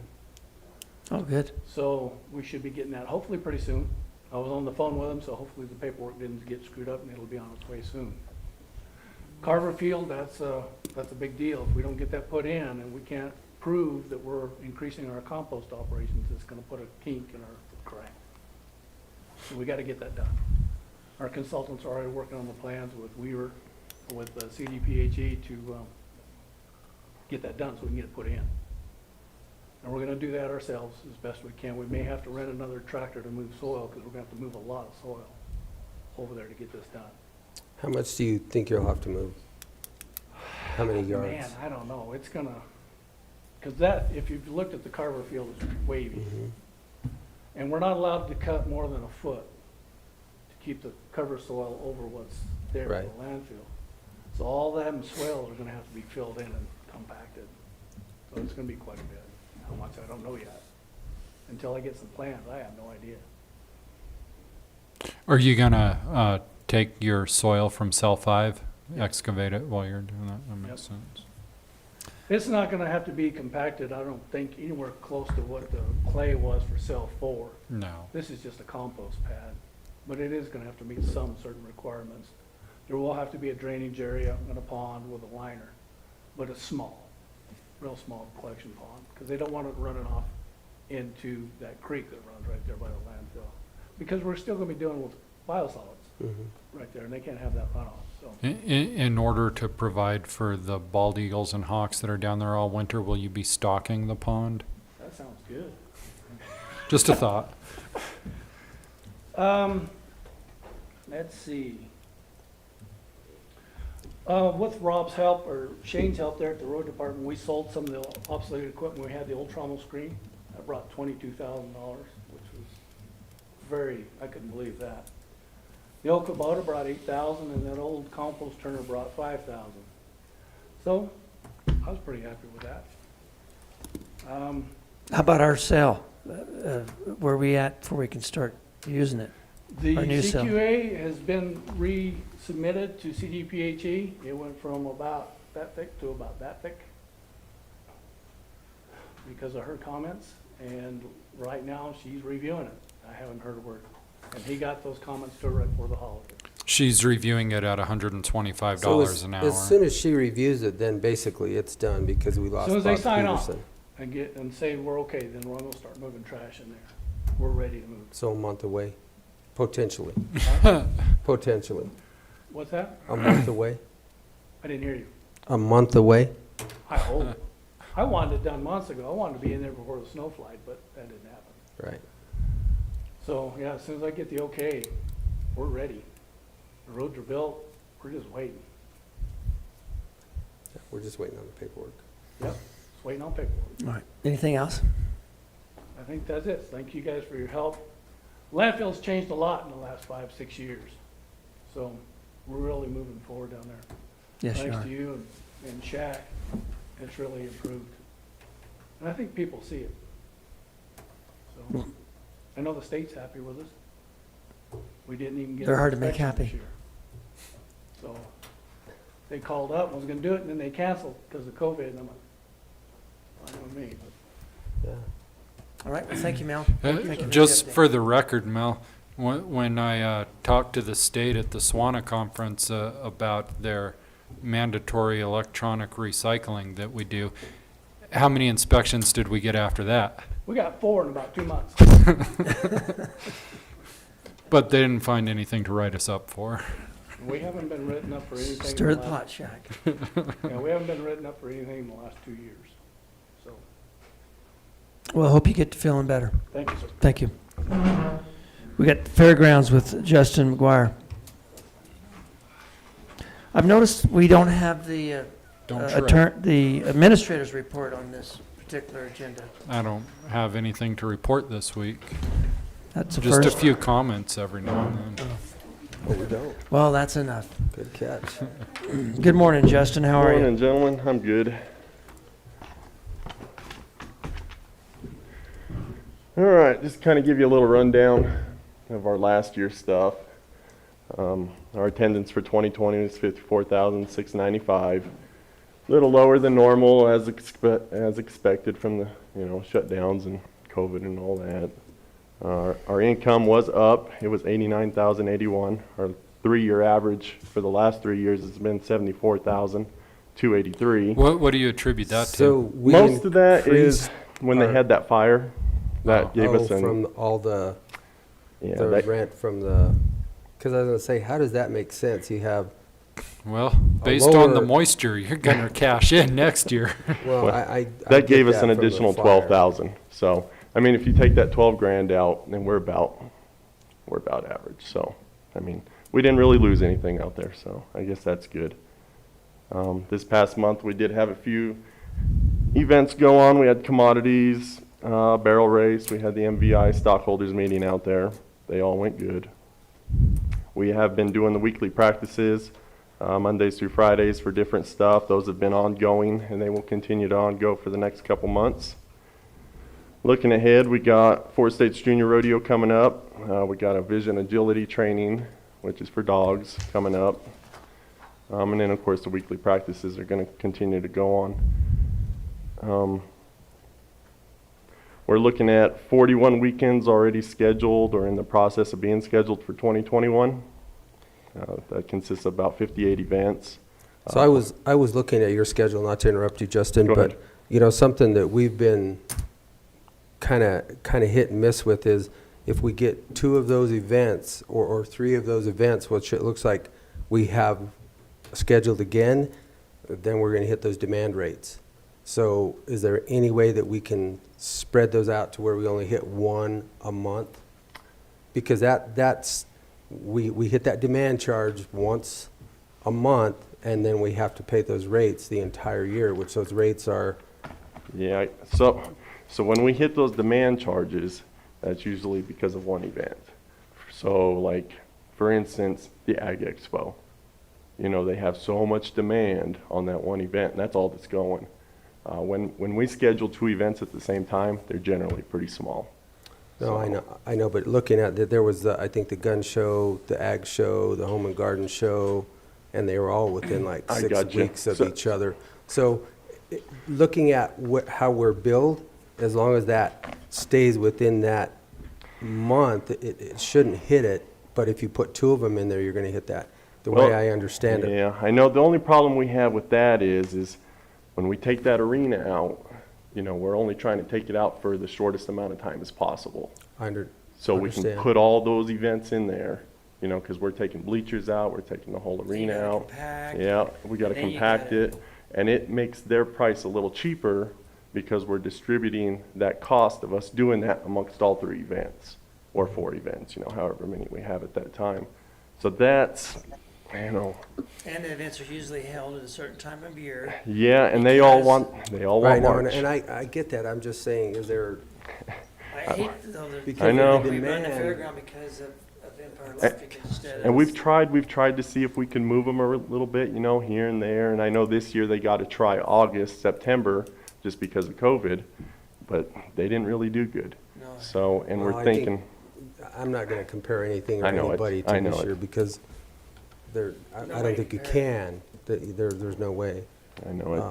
Oh, good. So we should be getting that hopefully pretty soon. I was on the phone with them, so hopefully the paperwork didn't get screwed up and it'll be on its way soon. Carver Field, that's a big deal. If we don't get that put in and we can't prove that we're increasing our compost operations, it's gonna put a kink in our grant. So we gotta get that done. Our consultants are already working on the plans with Weaver, with CDPHE to get that done so we can get it put in. And we're gonna do that ourselves as best we can. We may have to rent another tractor to move soil because we're gonna have to move a lot of soil over there to get this done. How much do you think you'll have to move? How many yards? Man, I don't know. It's gonna, because that, if you've looked at the Carver Field, it's wavy. And we're not allowed to cut more than a foot to keep the cover soil over what's there Right. in the landfill. So all them swales are gonna have to be filled in and compacted. So it's gonna be quite a bit. How much, I don't know yet. Until I get some plans, I have no idea. Are you gonna take your soil from cell 5, excavate it while you're doing that? That makes sense. It's not gonna have to be compacted, I don't think, anywhere close to what the clay was for cell 4. No. This is just a compost pad, but it is gonna have to meet some certain requirements. There will have to be a drainage area and a pond with a liner, but it's small, real small collection pond, because they don't want it running off into that creek that runs right there by the landfill. Because we're still gonna be dealing with biosolids right there, and they can't have that runoff, so. In order to provide for the bald eagles and hawks that are down there all winter, will you be stocking the pond? That sounds good. Just a thought. Let's see. With Rob's help, or Shane's help there at the road department, we sold some of the obsolete equipment. We had the old trommel screen. That brought $22,000, which was very, I couldn't believe that. The old Kubota brought $8,000, and that old compost turner brought $5,000. So, I was pretty happy with that. How about our cell? Where are we at before we can start using it? The Our new cell. CQA has been resubmitted to CDPHE. It went from about that thick to about that thick because of her comments, and right now she's reviewing it. I haven't heard a word. And he got those comments to her right before the holiday. She's reviewing it at $125 So an as hour. soon as she reviews it, then basically it's done because we As lost soon as they Bob sign off Peterson. and say we're okay, then we're gonna start moving trash in there. We're ready to move. So a month away, potentially, Huh? potentially. What's that? A month away? I didn't hear you. A month away? I hope. I wanted it done months ago. I wanted to be in there before the snow flight, but that didn't happen. Right. So, yeah, as soon as I get the okay, we're ready. The roads are built, we're just waiting. We're just waiting on the paperwork. Yep, just waiting on paperwork. All right. Anything else? I think that's it. Thank you guys for your help. Landfill's changed a lot in the last 5, 6 years. So, we're really moving forward down there. Yes, you Thanks are. to you and Shaq, it's really improved. And I think people see it. So, I know the state's happy with us. We didn't even get. They're an hard to make inspection this happy. year. So, they called up and was gonna do it, and then they canceled because of COVID, and I'm like, I don't know me. Yeah. All right, well, thank you, Mel. Just for the record, Mel, when I talked to the state at the SWANA conference about their mandatory electronic recycling that we do, how many inspections did we get after that? We got 4 in about 2 months. But they didn't find anything to write us up for. We haven't been written up for anything. Stir in the the pot, last- Shack. Yeah, we haven't been written up for anything in the last 2 years. So, Well, I hope you get to feeling better. thank you, sir. Thank you. We got Fairgrounds with Justin McGuire. I've noticed we don't have the Don't trip. the administrator's report on this particular agenda. I don't have anything to report this week. That's a Just a first. few comments every now and then. Oh, we don't. Well, that's enough. Good catch. Good morning, Justin. How are you? Morning, gentlemen. I'm good. All right, just kind of give you a little rundown of our last year's stuff. Our attendance for 2020 was 54,695. A little lower than normal as expected from the shutdowns and COVID and all that. Our income was up. It was 89,081. Our 3-year average for the last 3 years has been 74,283. What do you attribute that So to? we Most of that is increased when they our- had that fire. That gave us from all the that- rent from the, because I was going to say, how does that make sense? You have, Well, based on the lower- moisture, you're gonna cash in next year. well, Well, I that get gave us an from the additional fire. 12,000. So, I mean, if you take that 12 grand out, then we're about average. So, I mean, we didn't really lose anything out there. So, I guess that's good. This past month, we did have a few events go on. We had commodities, barrel race. We had the MVI stockholders meeting out there. They all went good. We have been doing the weekly practices, Mondays through Fridays for different stuff. Those have been ongoing, and they will continue to go for the next couple months. Looking ahead, we got Four States Junior Rodeo coming up. We got a vision agility training, which is for dogs, coming up. And then, of course, the weekly practices are going to continue to go on. We're looking at 41 weekends already scheduled or in the process of being scheduled for 2021. That consists of about 58 events. So I was looking at your schedule, not to interrupt you, Justin, Go but ahead. something that we've been kind of hit and miss with is if we get 2 of those events or 3 of those events, which it looks like we have scheduled again, then we're going to hit those demand rates. So is there any way that we can spread those out to where we only hit 1 a month? Because that's we hit that demand charge once a month, and then we have to pay those rates the entire year, which those rates are. Yeah, so when we hit those demand charges, that's usually because of one event. So like, for instance, the Ag Expo. They have so much demand on that one event, and that's all that's going. When we schedule 2 events at the same time, they're generally pretty small. No, So- I know, but looking at that, there was I think the gun show, the ag show, the home and garden show, and they were all within like I 6 gotcha. weeks of So- each other. So, looking at how we're billed, as long as that stays within that month, it shouldn't hit it. But if you put 2 of them in there, you're going to hit that. The way I understand it. Yeah, I know the only problem we have with that is when we take that arena out, we're only trying to take it out for the shortest amount of time as possible. So we can Understand. put all those events in there, because we're taking bleachers out, we're taking the whole arena gotta out. compact, Yeah, we gotta then you compact gotta- it, and it makes their price a little cheaper because we're distributing that cost of us doing that amongst all 3 events, or 4 events, however many we have at that time. So that's, And the events are usually held at a certain time of year. yeah, and they all Because- want Right, no, March. and I get that. I'm just saying, is there? I hate though that Because I know. we run the demand- fairground because of Empire Electric instead of. And we've tried to see if we can move them a little bit, here and there. And I know this year they got to try August, September, just because of COVID, but they didn't really do good. No. So, and Well, we're I think- thinking, I'm not going to compare anything or I know it. anybody I to know this it. year because I No don't way think to you compare. can. There's no way. I know it,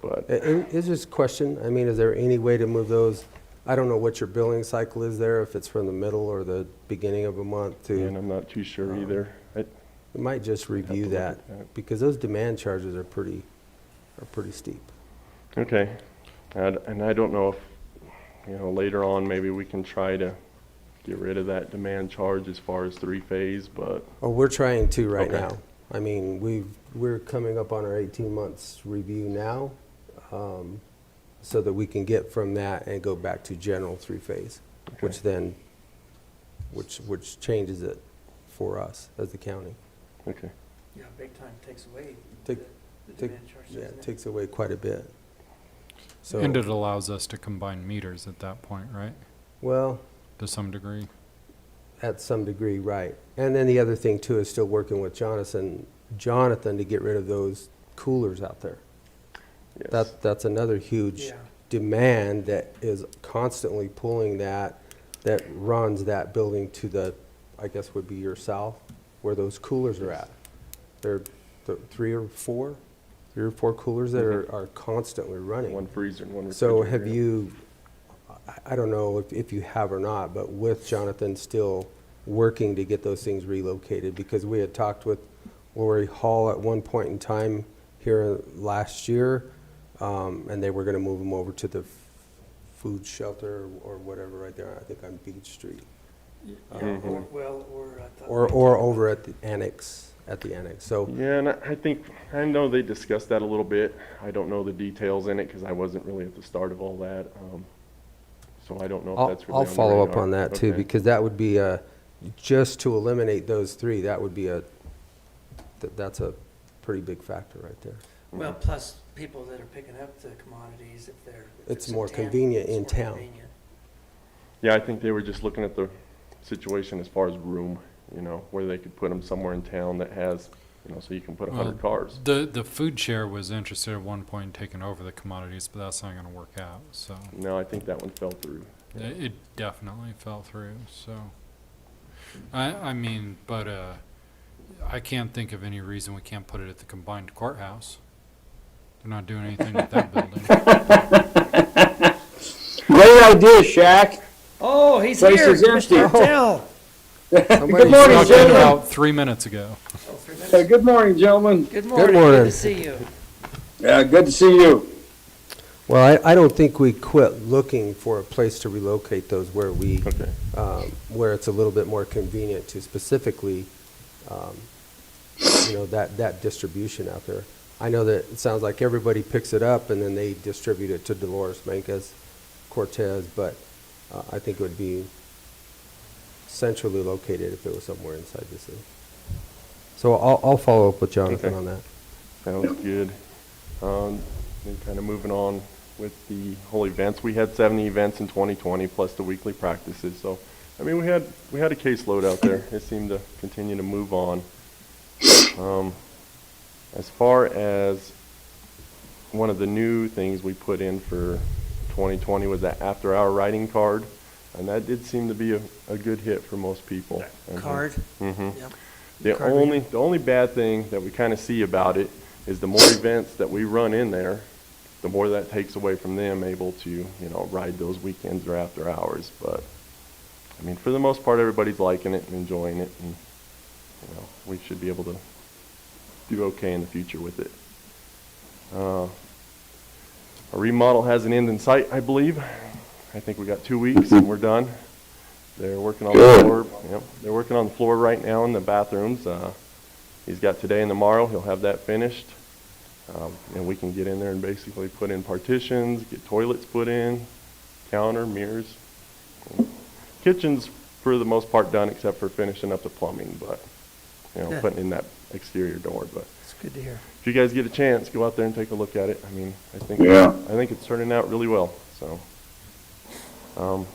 but. It's just a question, I mean, is there any way to move those? I don't know what your billing cycle is there, if it's from the middle or the beginning of a month to. And I'm not too sure either. We might just review look that, at that. because those demand charges are pretty steep. Okay, and I don't know if, later on, maybe we can try to get rid of that demand charge as far as three-phase, but. Oh, we're trying to right Okay. now. I mean, we're coming up on our 18 months review now, so that we can get from that and go back to general three-phase, which changes it for us as the county. Okay. Yeah, big time takes away Take- the take- demand charge, Yeah, doesn't it it? takes away quite a bit. So, And it allows us to combine meters at that point, right? well, To some degree. at some degree, right. And then the other thing too is still working with Jonathan to get rid of those coolers out there. Yes. That's another huge Yeah. demand that is constantly pulling that runs that building to the, I guess would be your south, where those coolers are at. There are three or four coolers that are constantly running. One freezer and one So refrigerator. have you, I don't know if you have or not, but with Jonathan still working to get those things relocated, because we had talked with Lori Hall at one point in time here last year, and they were gonna move them over to the food shelter or whatever right there, I think on Beach Street. Or, well, or at the. Or over at the annex, so. Yeah, and I know they discussed that a little bit. I don't know the details in it because I wasn't really at the start of all that. So I don't know if that's really I'll on the follow up radar. on that too, Okay. because that would be just to eliminate those three, that would be that's a pretty big factor right there. Well, plus people that are picking up the commodities, if It's in more town, convenient it's in more town. convenient. Yeah, I think they were just looking at the situation as far as room, where they could put them somewhere in town that has, so you can put 100 cars. The food share was interested at one point in taking over the commodities, but that's not gonna work out, so. No, I think that one fell through. It definitely fell through, so. I mean, but, I can't think of any reason we can't put it at the combined courthouse. They're not doing anything with that building. Great idea, Shaq. Oh, he's Place here, is empty. Commissioner Tell. Good morning, Walked in gentlemen. about 3 minutes ago. Good morning, gentlemen. Good morning, morning. good to see you. Yeah, good to see you. Well, I don't think we quit looking for a place to relocate those where Okay. where it's a little bit more convenient to specifically, that distribution out there. I know that it sounds like everybody picks it up and then they distribute it to Dolores, Mancos, Cortez, but I think it would be centrally located if it was somewhere inside the city. So I'll follow up with Jonathan Okay. on that. Sounds good. Then kind of moving on with the whole events. We had 70 events in 2020 plus the weekly practices. So, I mean, we had a caseload out there. It seemed to continue to move on. As far as one of the new things we put in for 2020 was that after-hour writing card, and that did seem to be a good hit for most people. Card? Mm-hmm. Yep. The Card only bad thing that we kind of see about it is the more events that we run in there, the more that takes away from them able to, ride those weekends or after hours. But, I mean, for the most part, everybody's liking it and enjoying it, and, we should be able to do okay in the future with it. Our remodel has an end in sight, I believe. I think we got 2 weeks and we're done. They're working on the floor. Yep, they're working on the floor right now in the bathrooms. He's got today and tomorrow. He'll have that finished. And we can get in there and basically put in partitions, get toilets put in, counter, mirrors. Kitchen's for the most part done except for finishing up the plumbing, but, Yeah. putting in that exterior door. But It's good to hear. if you guys get a chance, go out there and take a look at it. I mean, I think it's turning out really well. So, Well,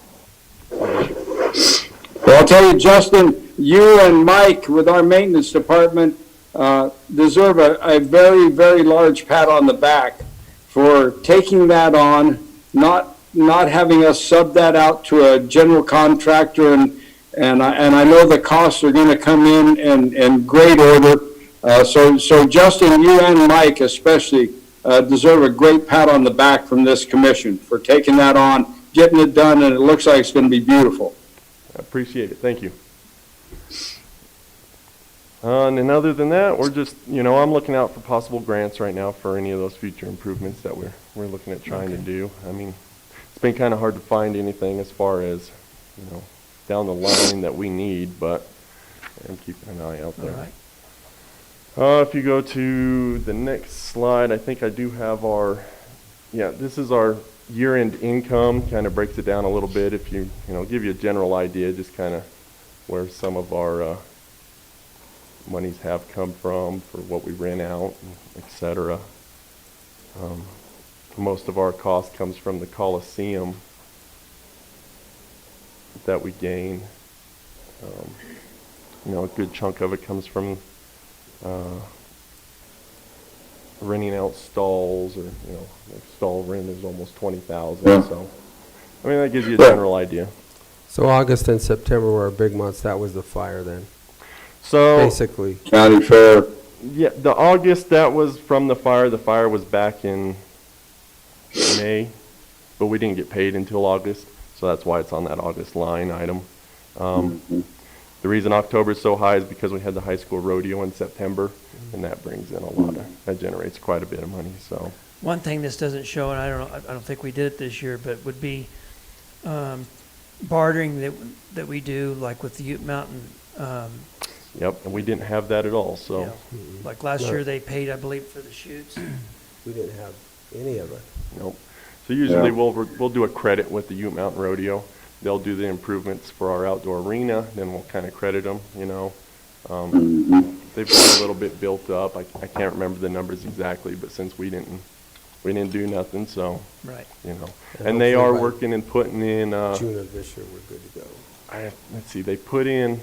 I'll tell you, Justin, you and Mike with our maintenance department deserve a very, very large pat on the back for taking that on, not having us sub that out to a general contractor, and I know the costs are going to come in great order, So Justin, you and Mike especially deserve a great pat on the back from this commission for taking that on, getting it done, and it looks like it's going to be beautiful. I appreciate it. Thank you. And then other than that, we're just, I'm looking out for possible grants right now for any of those future improvements that we're looking at trying to do. I mean, it's been kind of hard to find anything as far as, down the line that we need, but I'm keeping an eye out there. All right. If you go to the next slide, I think I do have this is our year-end income, kind of breaks it down a little bit. If you, give you a general idea, just kind of where some of our monies have come from for what we rent out, etc. Most of our cost comes from the Coliseum that we gain. A good chunk of it comes from renting out stalls, or stall rent is almost $20,000. So, I mean, that gives you a general idea. So August and September were our big months. That was the fire then, So basically. County Fair. yeah, the August, that was from the fire. The fire was back in May, but we didn't get paid until August, so that's why it's on that August line item. The reason October is so high is because we had the high school rodeo in September, and that brings in that generates quite a bit of money. So One thing this doesn't show, and I don't think we did it this year, but would be bartering that we do, like with the Ute Mountain. Yep, and we didn't have that at all. So Like last year, they paid, I believe, for the shoots. We didn't have any of it. nope. So usually we'll do a credit with the Ute Mountain Rodeo. They'll do the improvements for our outdoor arena, then we'll kind of credit them. They've got a little bit built up. I can't remember the numbers exactly, but since we didn't do nothing, so Right. And they are working and putting in. June of this year, we're good to go. Let's see, they put in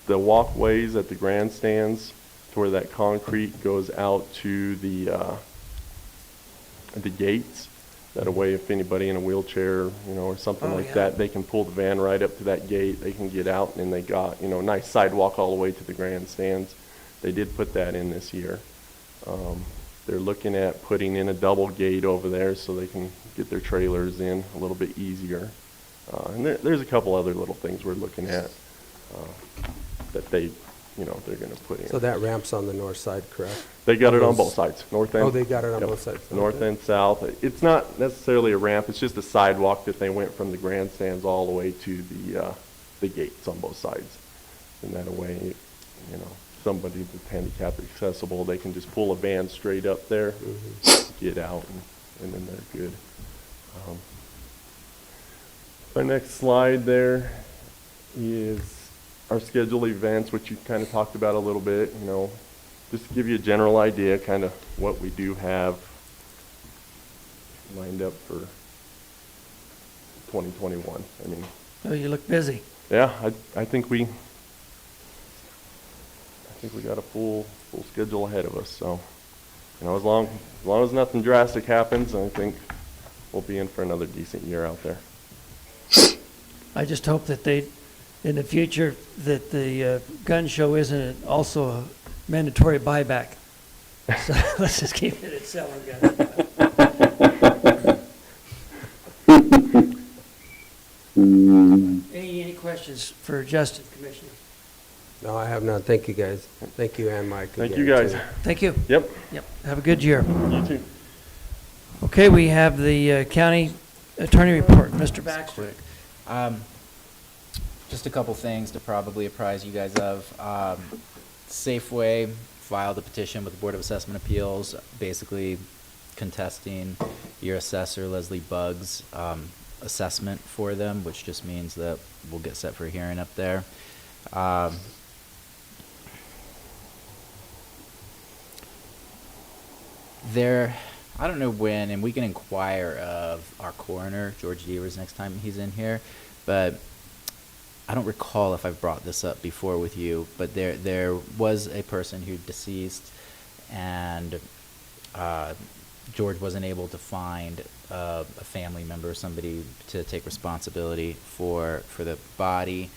the walkways at the grandstands to where that concrete goes out to the gates. That way, if anybody in a wheelchair, or something like that, they can pull the van right up to that gate. They can get out, and they got, a nice sidewalk all the way to the grandstands. They did put that in this year. They're looking at putting in a double gate over there so they can get their trailers in a little bit easier. And there's a couple other little things we're looking at that they're going to put in. So that ramp's on the north side, correct? They got it on both sides, north end. Oh, they got it on Yep. both sides. North Okay. and south. It's not necessarily a ramp, it's just a sidewalk that they went from the grandstands all the way to the gates on both sides. And that way, somebody that's handicapped accessible, they can just pull a van straight up there, get out, and then they're good. Our next slide there is our scheduled events, which you kind of talked about a little bit, just to give you a general idea, kind of what we do have lined up for 2021. I mean, Oh, you look busy. yeah, I think we got a full schedule ahead of us. So, as long as nothing drastic happens, I think we'll be in for another decent year out there. I just hope that in the future, that the gun show isn't also a mandatory buyback. So let's just keep it at selling guns. Any questions for Justin, Commissioner? No, I have none. Thank you, guys. Thank you, and Mike. Thank again, you, guys. too. Thank you. Yep. Yep. Have a good year. You too. Okay, we have the county attorney report. Mr. Baxter. Just a couple things to probably apprise you guys of. Safeway filed a petition with the Board of Assessment Appeals, basically contesting your assessor, Leslie Bugg's, assessment for them, which just means that we'll get set for a hearing up there. I don't know when, and we can inquire of our coroner, George Devers, next time he's in here, but I don't recall if I've brought this up before with you, but there was a person who deceased, and George wasn't able to find a family member, somebody to take responsibility for the body,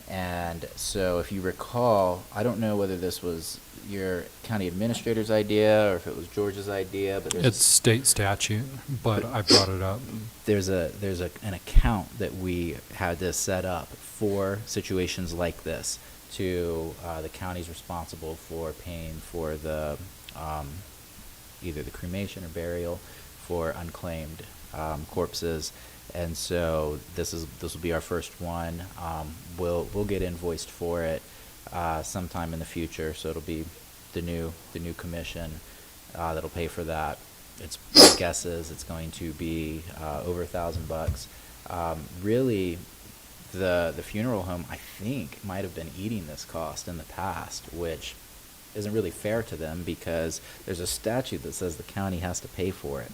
And so if you recall, I don't know whether this was your county administrator's idea or if it was George's idea, but It's state statute, but I brought it up. there's an account that we had to set up for situations like this. The county's responsible for paying for the either the cremation or burial for unclaimed corpses, and so this will be our first one. We'll get invoiced for it sometime in the future, so it'll be the new commission that'll pay for that. My guess is it's going to be over $1,000. Really, the funeral home, I think, might have been eating this cost in the past, which isn't really fair to them because there's a statute that says the county has to pay for it.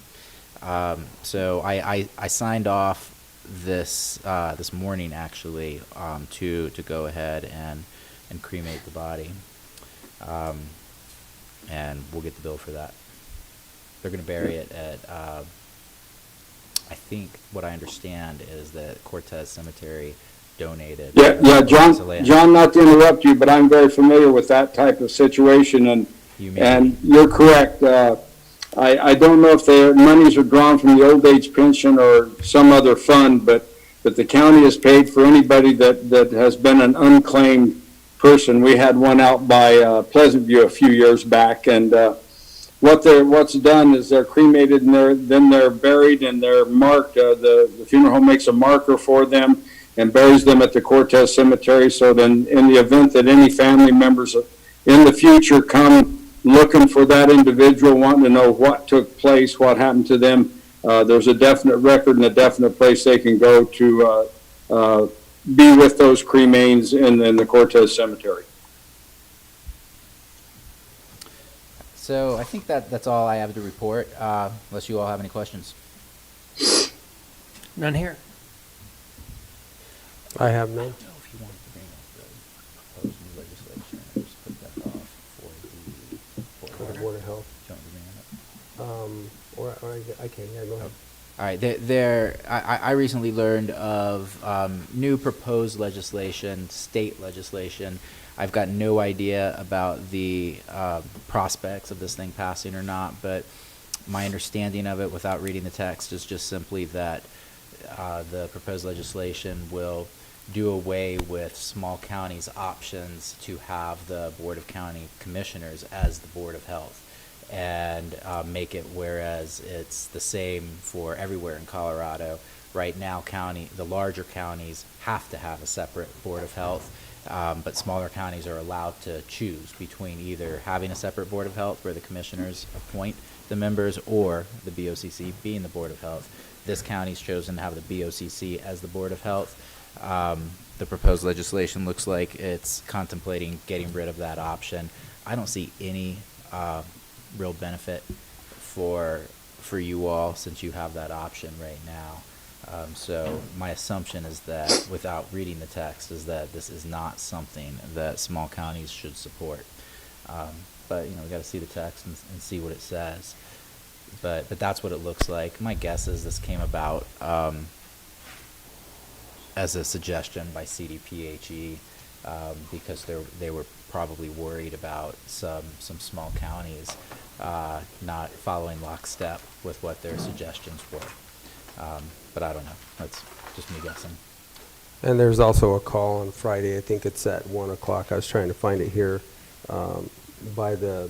So I signed off this morning actually to go ahead and cremate the body, and we'll get the bill for that. They're going to bury it at I think what I understand is that Cortez Cemetery donated. Yeah, piece of land. John, not to interrupt you, but I'm very familiar with that type of situation, and you're correct. I don't know if their monies are drawn from the old age pension or some other fund, but the county has paid for anybody that has been an unclaimed person. We had one out by Pleasant View a few years back, and what's done is they're cremated and then they're buried and they're marked. The funeral home makes a marker for them and buries them at the Cortez Cemetery. So then, in the event that any family members in the future come looking for that individual, wanting to know what took place, what happened to them, there's a definite record and a definite place they can go to be with those cremains in the Cortez Cemetery. So I think that's all I have to report, unless you all have any questions. None here. I have none. If you want to bring up the proposed new legislation, or just put that off for the Board of Health. Do you want me to bring it up? Or I can, yeah, go ahead. All right, I recently learned of new proposed legislation, state legislation. I've got no idea about the prospects of this thing passing or not, but my understanding of it without reading the text is just simply that the proposed legislation will do away with small counties' options to have the Board of County Commissioners as the Board of Health, and make it whereas it's the same for everywhere in Colorado. Right now, the larger counties have to have a separate Board of Health, but smaller counties are allowed to choose between either having a separate Board of Health where the commissioners appoint the members or the BOCC being the Board of Health. This county's chosen to have the BOCC as the Board of Health. The proposed legislation looks like it's contemplating getting rid of that option. I don't see any real benefit for you all since you have that option right now. So my assumption is that, without reading the text, is that this is not something that small counties should support. But we got to see the text and see what it says. But that's what it looks like. My guess is this came about as a suggestion by CDPHE because they were probably worried about some small counties not following lockstep with what their suggestions were. But I don't know. That's just me guessing. And there's also a call on Friday. I think it's at 1 o'clock. I was trying to find it here by the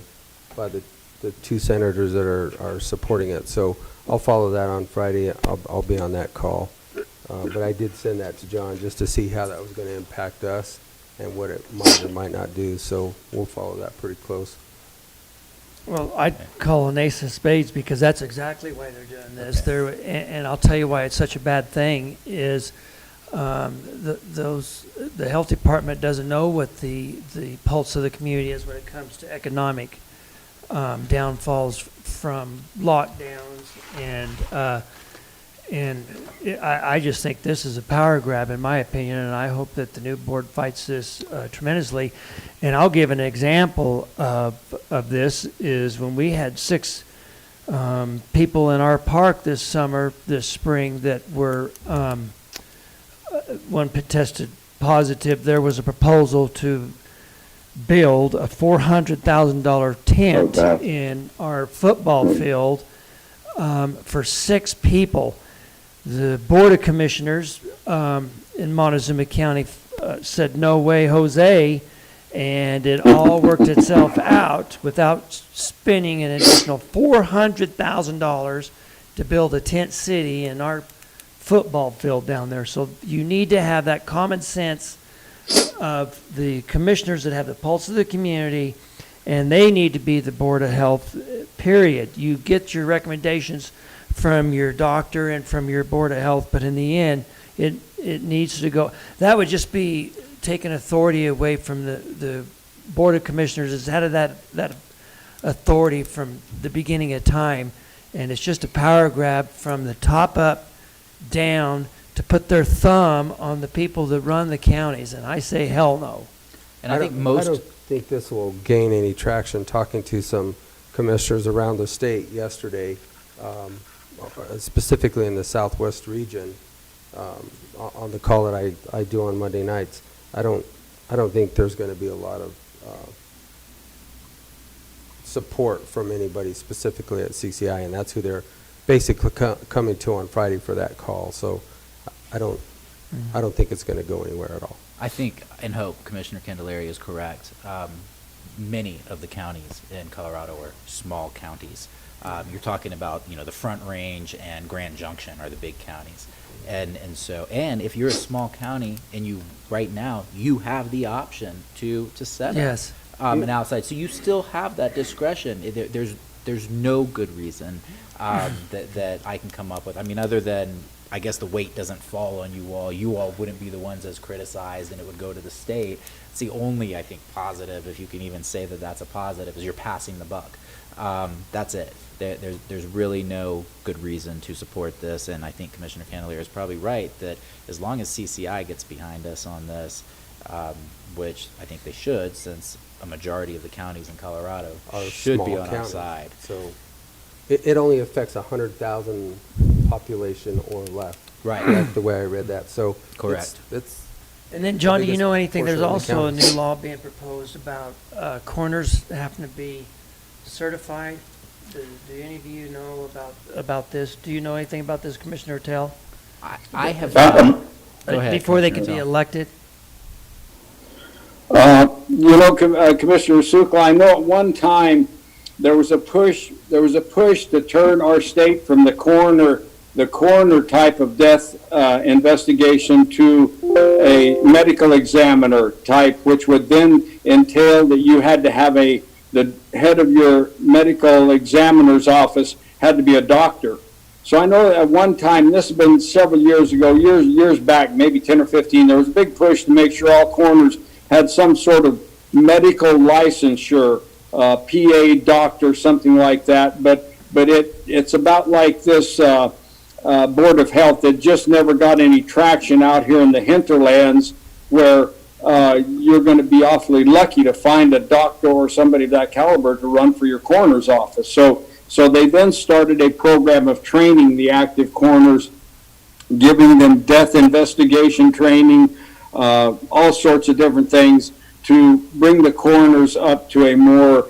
two senators that are supporting it. So I'll follow that on Friday. I'll be on that call. But I did send that to John just to see how that was going to impact us and what it might or might not do. So we'll follow that pretty close. Well, I'd call an ace of spades because that's exactly why they're doing this. And I'll tell you why it's such a bad thing is the health department doesn't know what the pulse of the community is when it comes to economic downfalls from lockdowns, and I just think this is a power grab in my opinion, and I hope that the new board fights this tremendously. And I'll give an example of this is when we had 6 people in our park this spring that were one tested positive, there was a proposal to build a $400,000 tent in our football field for 6 people. The Board of Commissioners in Montezuma County said, no way, Jose, and it all worked itself out without spending an additional $400,000 to build a tent city in our football field down there. So you need to have that common sense of the commissioners that have the pulse of the community, and they need to be the Board of Health, period. You get your recommendations from your doctor and from your Board of Health, but in the end, it needs to go. That would just be taking authority away from the Board of Commissioners. It's had that authority from the beginning of time, and it's just a power grab from the top up down to put their thumb on the people that run the counties, and I say hell no. And I think I don't think this will gain any traction. Talking to some commissioners around the state yesterday, specifically in the southwest region, on the call that I do on Monday nights, I don't think there's going to be a lot of support from anybody specifically at CCI, and that's who they're basically coming to on Friday for that call. So I don't think it's going to go anywhere at all. I think and hope Commissioner Candelaria is correct. Many of the counties in Colorado are small counties. You're talking about, the Front Range and Grand Junction are the big counties. And if you're a small county and right now you have the option to set up an outside, so you still have that discretion. There's no good reason that I can come up with. I mean, other than I guess the weight doesn't fall on you all. You all wouldn't be the ones as criticized, and it would go to the state. It's the only, I think, positive, if you can even say that that's a positive, is you're passing the buck. That's it. There's really no good reason to support this, and I think Commissioner Candelaria is probably right that as long as CCI gets behind us on this, which I think they should, since a majority of the counties in Colorado should be on our side. So it only affects 100,000 population or less. Right. That's the way I read that. So correct. It's And then, John, do you know anything? portion There's of the also a county. new law being proposed about corners that happen to be certified. Do any of you know about this? Do you know anything about this, Commissioner Tell? I have. Go ahead, before they can Commissioner be Tell. elected? Commissioner Sukla, I know at one time there was a push to turn our state from the coroner type of death investigation to a medical examiner type, which would then entail that you had to have the head of your medical examiner's office had to be a doctor. So I know at one time, this has been several years ago, years back, maybe 10 or 15, there was a big push to make sure all coroners had some sort of medical licensure, PA doctor, something like that. But it's about like this Board of Health that just never got any traction out here in the hinterlands, where you're going to be awfully lucky to find a doctor or somebody of that caliber to run for your coroner's office. So they then started a program of training the active coroners, giving them death investigation training, all sorts of different things to bring the coroners up to a more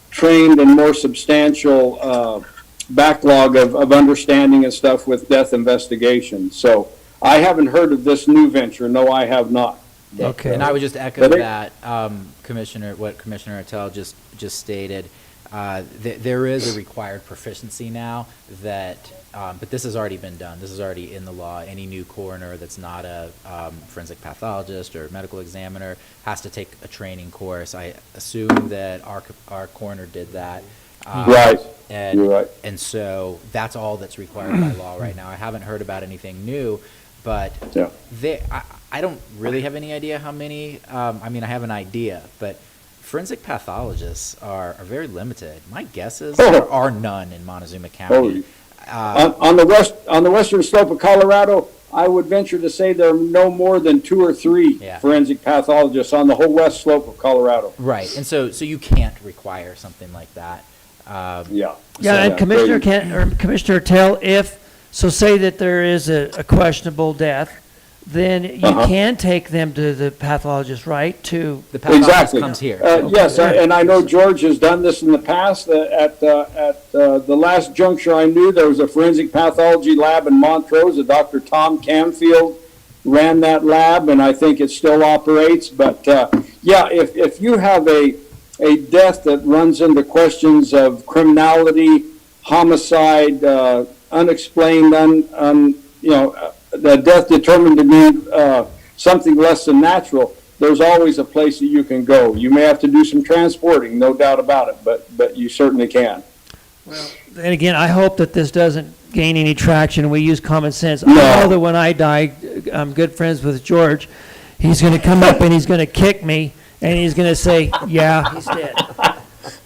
trained and more substantial backlog of understanding and stuff with death investigation. So I haven't heard of this new venture. No, I have not. Okay. And I would just echo that, Commissioner, what Commissioner Attell just stated. There is a required proficiency now but this has already been done. This is already in the law. Any new coroner that's not a forensic pathologist or medical examiner has to take a training course. I assume that our coroner did that. Right. And, You're right. And so that's all that's required by law right now. I haven't heard about anything new, but I don't really have any idea how many. I mean, I have an idea, but forensic pathologists are very limited. My guess is there are none in Montezuma County. On the western slope of Colorado, I would venture to say there are no more than 2 or 3 forensic pathologists on the whole west slope of Colorado. Right, and so you can't require something like that. And Commissioner Tell, say that there is a questionable death, then you can take them to the pathologist, right? To The pathologist Exactly. comes here. Yes, and I know George has done this in the past. At the last juncture I knew, there was a forensic pathology lab in Montrose. A Dr. Tom Camfield ran that lab, and I think it still operates. But yeah, if you have a death that runs into questions of criminality, homicide, unexplained, the death determined to be something less than natural, there's always a place that you can go. You may have to do some transporting, no doubt about it, but you certainly can. Well, and again, I hope that this doesn't gain any traction and we use common sense. No. I know that when I die, I'm good friends with George. He's going to come up and he's going to kick me and he's going to say, yeah, he's dead.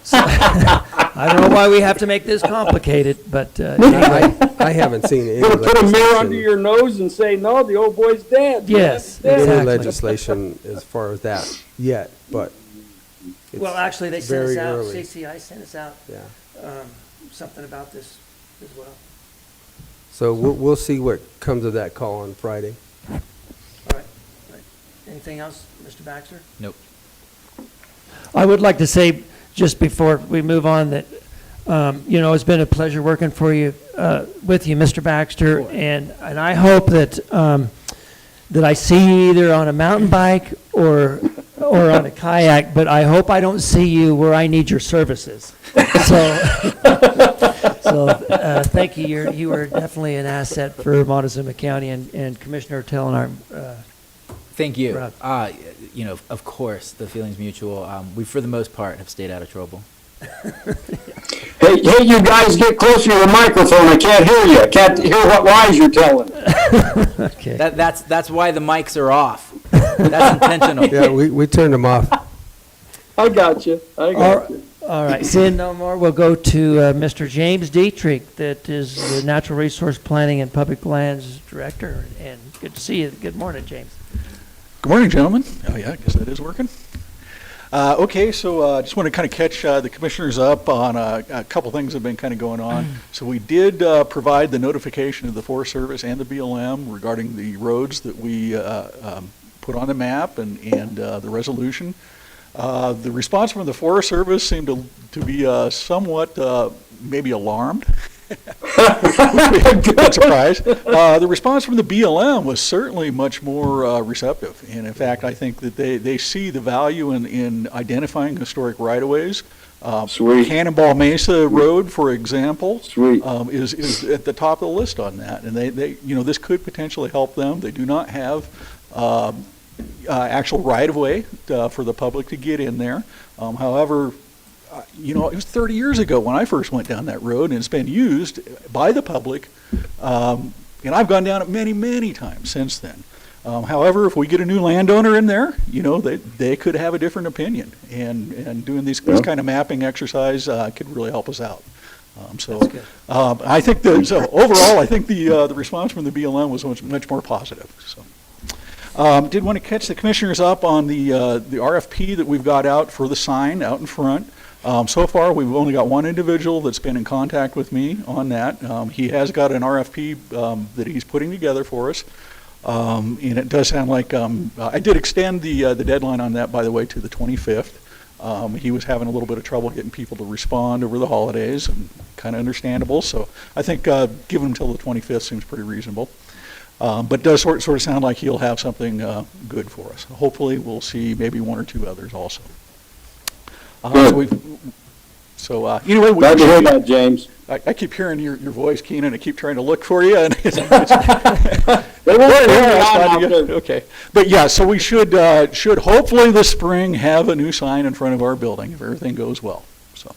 So, I don't know why we have to make this complicated, but anyway. I haven't seen any Put a mirror legislation- under your nose and say, no, the old boy's dead. Yes, He's dead. any exactly. legislation as far as that yet, but it's Well, actually, they sent us very out, early. CCI sent us out Yeah. something about this as well. So we'll see what comes of that call on Friday. All right. Anything else, Mr. Baxter? Nope. I would like to say, just before we move on, that, it's been a pleasure working with you, Mr. Baxter, and I hope that, that I see you either on a mountain bike or on a kayak, but I hope I don't see you where I need your services. So thank you. You are definitely an asset for Montezuma County, and Commissioner Tell and our, Thank you. Rob. Of course, the feeling's mutual. We, for the most part, have stayed out of trouble. Hey, you guys get closer to the microphone. I can't hear you. I can't hear what lies you're telling. okay. That's why the mics are off. That's intentional. Yeah, we turned them off. I got you. All right, seeing no more, we'll go to Mr. James Dietrich, that is the Natural Resource Planning and Public Lands Director, and good to see you. Good morning, James. Good morning, gentlemen. Oh, yeah, I guess that is working. Okay, so I just want to kind of catch the commissioners up on a couple things that have been kind of going on. So we did provide the notification of the Forest Service and the BLM regarding the roads that we put on the map and the resolution. The response from the Forest Service seemed to be somewhat maybe alarmed. Good surprise. The response from the BLM was certainly much more receptive. And in fact, I think that they see the value in identifying historic right-of-ways. Sweet. Cannonball Mesa Road, for example, Sweet. Is at the top of the list on that. And they this could potentially help them. They do not have actual right-of-way for the public to get in there. However, it was 30 years ago when I first went down that road, and it's been used by the public, and I've gone down it many, many times since then. However, if we get a new landowner in there, they could have a different opinion, and doing this kind of mapping exercise could really help us out. I think overall, I think the response from the BLM was much more positive. So. Did want to catch the commissioners up on the RFP that we've got out for the sign out in front. So far, we've only got one individual that's been in contact with me on that. He has got an RFP that he's putting together for us. And it does sound like, I did extend the deadline on that, by the way, to the 25th. He was having a little bit of trouble getting people to respond over the holidays, and kind of understandable. So I think giving him until the 25th seems pretty reasonable. But it does sort of sound like he'll have something good for us. Hopefully, we'll see maybe one or two others also. Anyway, glad to hear that, James. I keep hearing your voice, Keenan. I keep trying to look for you. And They won't hear me. Okay, but yeah, so we should hopefully this spring have a new sign in front of our building if everything goes well. So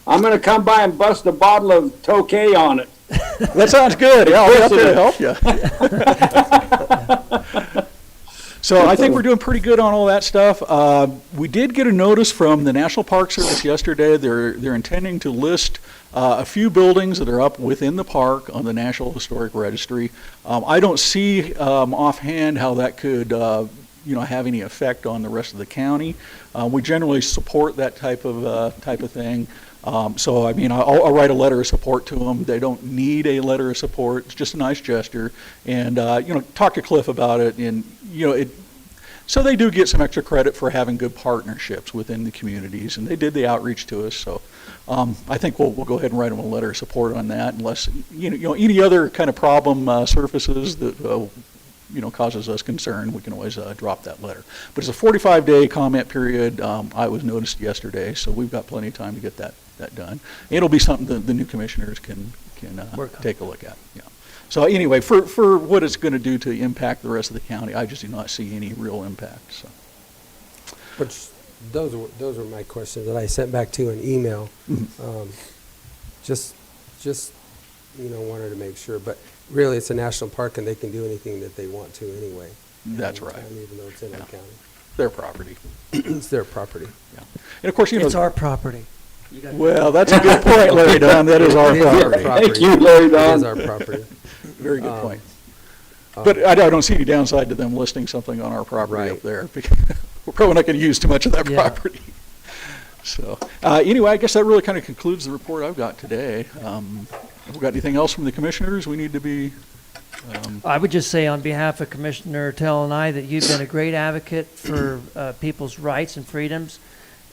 I'm going to come by and bust a bottle of Tokay on it. that sounds good. Yeah, I'll be up there to help you. So I think we're doing pretty good on all that stuff. We did get a notice from the National Park Service yesterday. They're intending to list a few buildings that are up within the park on the National Historic Registry. I don't see offhand how that could have any effect on the rest of the county. We generally support that type of thing. So, I mean, I'll write a letter of support to them. They don't need a letter of support. It's just a nice gesture. And, talk to Cliff about it. And, so they do get some extra credit for having good partnerships within the communities. And they did the outreach to us. So I think we'll go ahead and write them a letter of support on that, unless, any other kind of problem surfaces that, causes us concern, we can always drop that letter. But it's a 45-day comment period. I was noticed yesterday, so we've got plenty of time to get that done. It'll be something that the new commissioners can take a look at. Yeah. So anyway, for what it's going to do to impact the rest of the county, I just do not see any real impact. So. Which those are my questions that I sent back to an email. Just wanted to make sure, but really it's a national park and they can do anything that they want to anyway. That's right. Even though it's in our county. Their property. It's their property. Yeah. And of course, it's our property. Well, that's a good point, Larry Don. That is our property. Thank you, Larry Don. It is our property. Very good point. But I don't see any downside to them listing something on our property up there, because we're probably not going to use too much of that property. So anyway, I guess that really kind of concludes the report I've got today. Have we got anything else from the commissioners we need to be? I would just say on behalf of Commissioner Tell and I that you've been a great advocate for people's rights and freedoms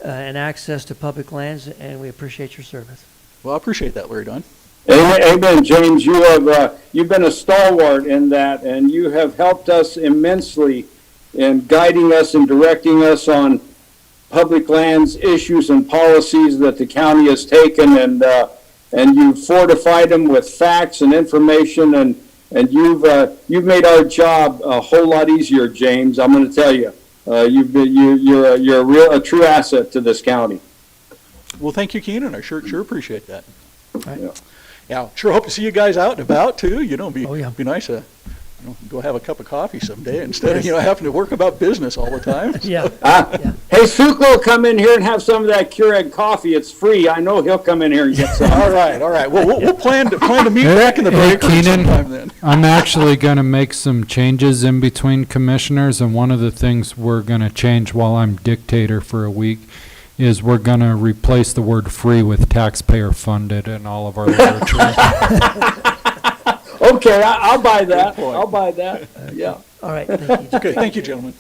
and access to public lands, and we appreciate your service. Well, I appreciate that, Larry Don. Amen, James. You've been a stalwart in that, and you have helped us immensely in guiding us and directing us on public lands issues and policies that the county has taken, and you've fortified them with facts and information, and you've made our job a whole lot easier, James. I'm going to tell you, you're a true asset to this county. Well, thank you, Keenan. I sure appreciate that. Yeah. Yeah, sure hope to see you guys out and about too. It'd be nice to go have a cup of coffee someday instead of having to work about business all the time. Yeah. Hey, Succo will come in here and have some of that Keurig coffee. It's free. I know he'll come in here and get some. All right. Well, we'll plan to meet back in the break room sometime then. I'm actually going to make some changes in between commissioners, and one of the things we're going to change while I'm dictator for a week is we're going to replace the word free with taxpayer funded in all of our literature. Okay, I'll buy that. I'll buy that. Yeah. All right. Thank you. Okay, thank you, gentlemen.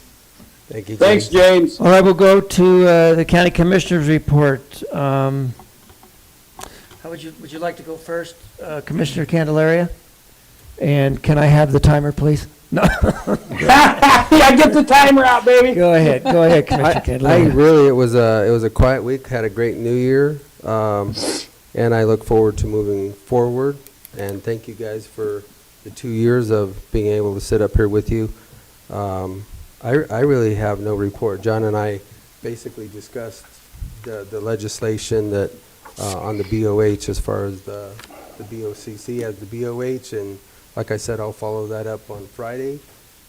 Thank you, James. Thanks, James. All right, we'll go to the county commissioners report. How would you like to go first, Commissioner Candelaria? And can I have the timer, please? No. Yeah, get the timer out, baby. Go ahead, Commissioner Candelaria. It was a quiet week. Had a great New Year, and I look forward to moving forward. And thank you guys for the 2 years of being able to sit up here with you. I really have no report. John and I basically discussed the legislation that on the BOH as far as the BOCC as the BOH, and like I said, I'll follow that up on Friday,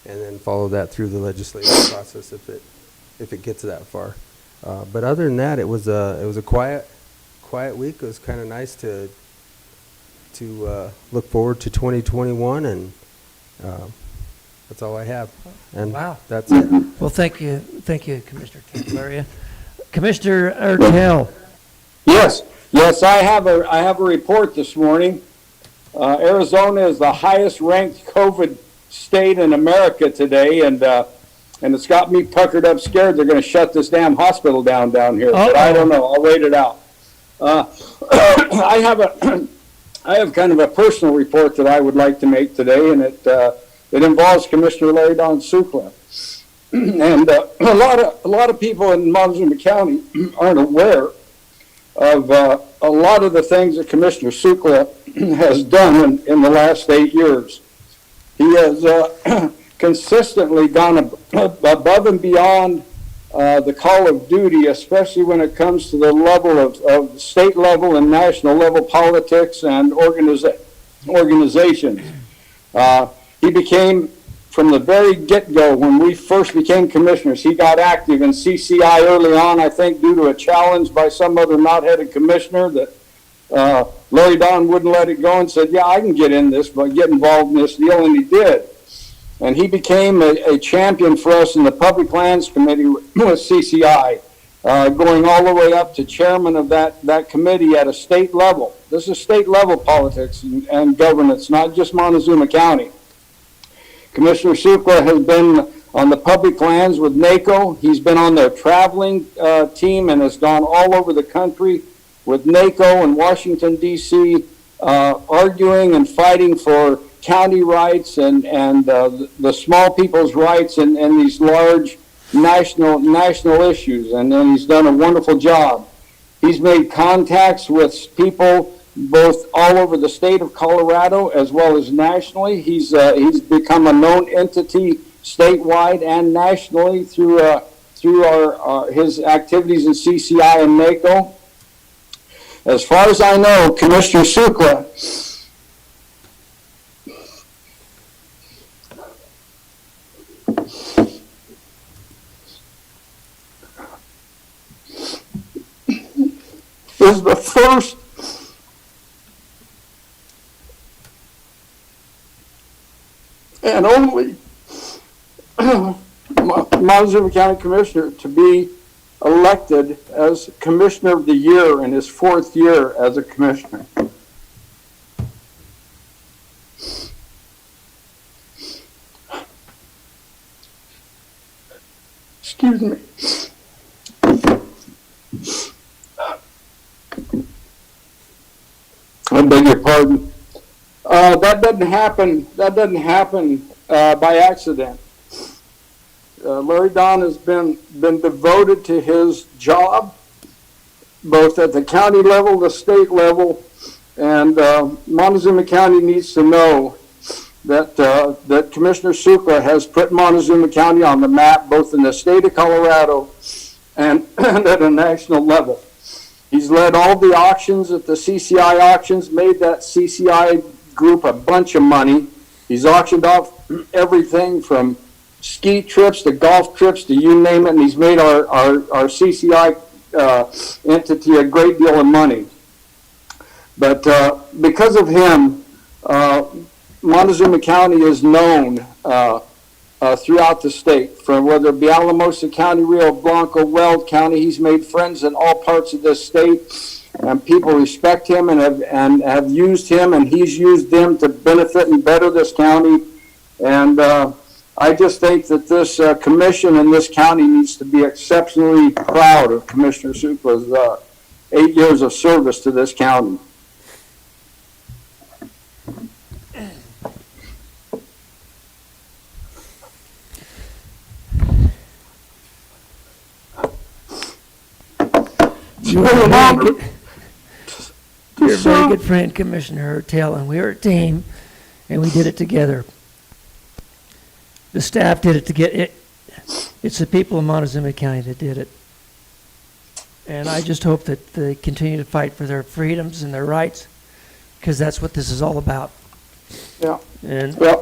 and then follow that through the legislative process if it gets that far. But other than that, it was a quiet week. It was kind of nice to look forward to 2021, and that's all I have. And wow, that's it. Well, thank you, Commissioner Candelaria. Commissioner Ertel. Yes, I have a report this morning. Arizona is the highest ranked COVID state in America today, and it's got me puckered up, scared they're going to shut this damn hospital down here. But I don't know. I'll wait it out. I have kind of a personal report that I would like to make today, and it involves Commissioner Larry Don Sucla. And a lot of people in Montezuma County aren't aware of a lot of the things that Commissioner Sucla has done in the last 8 years. He has consistently gone above and beyond the call of duty, especially when it comes to the level of state level and national level politics and organizations. He became, from the very get-go, when we first became commissioners, he got active in CCI early on, I think due to a challenge by some other knot-headed commissioner that Larry Don wouldn't let it go and said, yeah, I can get in this, but get involved in this deal, and he did. and he became a champion for us in the Public Lands Committee with CCI, going all the way up to chairman of that committee at a state level. This is state level politics and governance, not just Montezuma County. Commissioner Sukla has been on the public lands with NACO. He's been on their traveling team and has gone all over the country with NACO in Washington, D.C., arguing and fighting for county rights and the small people's rights and these large national issues. And he's done a wonderful job. He's made contacts with people both all over the state of Colorado as well as nationally. He's become a known entity statewide and nationally through his activities in CCI and NACO. As far as I know, Commissioner Sukla is the first and only Montezuma County Commissioner to be elected as Commissioner of the Year in his 4th year as a Commissioner. Excuse me. I beg your pardon. That doesn't happen by accident. Larry Don has been devoted to his job, both at the county level, the state level, and Montezuma County needs to know that Commissioner Sukla has put Montezuma County on the map, both in the state of Colorado and at a national level. He's led all the auctions at the CCI auctions, made that CCI group a bunch of money. He's auctioned off everything from ski trips to golf trips to you name it, and he's made our CCI entity a great deal of money. But because of him, Montezuma County is known throughout the state, from whether it be Alamosa County, Rio Blanco, Weld County. He's made friends in all parts of this state, and people respect him and have used him, and he's used them to benefit and better this county. And I just think that this commission in this county needs to be exceptionally proud of Commissioner Sukla's 8 years of service to this county. You're a very good friend, Commissioner Hertel, and we were a team, and we did it together. The staff did it together. It's the people of Montezuma County that did it. And I just hope that they continue to fight for their freedoms and their rights, because that's what this is all about. Yeah. And yeah.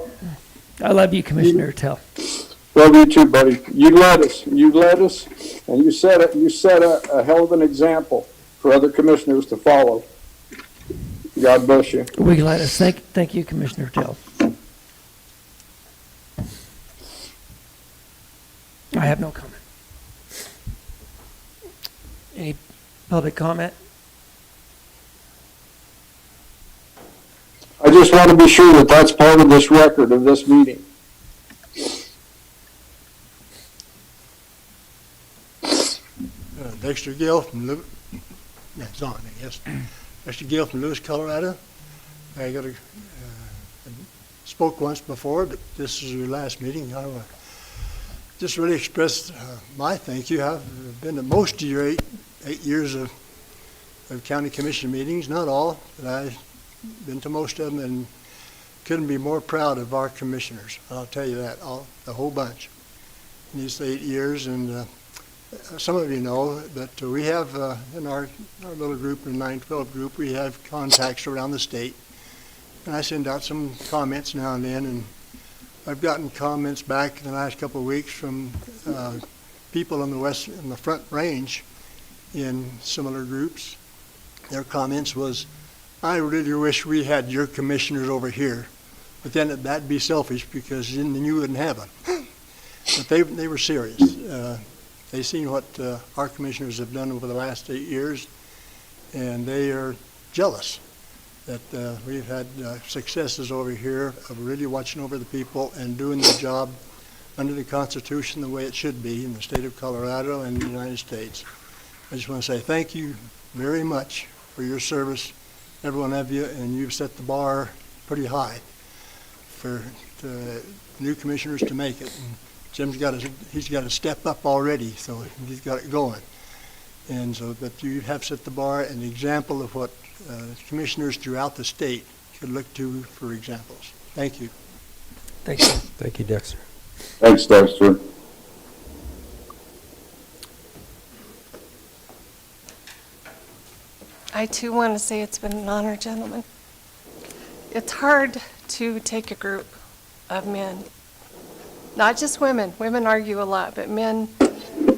I love you, Commissioner Hertel. Love you too, buddy. You led us, and you set a hell of an example for other commissioners to follow. God bless you. We glad us. Thank you, Commissioner Hertel. I have no comment. Any public comment? I just want to be sure that that's part of this record of this meeting. Dexter Gill from Lewis. That's on, I guess. Dexter Gill from Lewis, Colorado. I spoke once before, but this is your last meeting. I just really express my thank you. I've been to most of your eight years of county commission meetings, not all, but I've been to most of them, and couldn't be more proud of our commissioners. I'll tell you that, the whole bunch. In these 8 years, and some of you know, but we have in our little group, the 912 group, we have contacts around the state, and I send out some comments now and then, and I've gotten comments back in the last couple of weeks from people in the Front Range in similar groups. Their comments was, I really wish we had your commissioners over here but then that'd be selfish because then you wouldn't have them. But they were serious. They seen what our commissioners have done over the last 8 years, and they are jealous that we've had successes over here of really watching over the people and doing the job under the Constitution the way it should be in the state of Colorado and the United States. I just want to say thank you very much for your service, every one of you, and you've set the bar pretty high for the new commissioners to make it. And Jim's he's got to step up already, so he's got it going. And so, but you have set the bar, an example of what commissioners throughout the state could look to for examples. Thank you. Thank you. Thank you, Dexter. Thanks, Dexter. I too want to say it's been an honor, gentlemen. It's hard to take a group of men, not just women. Women argue a lot, but men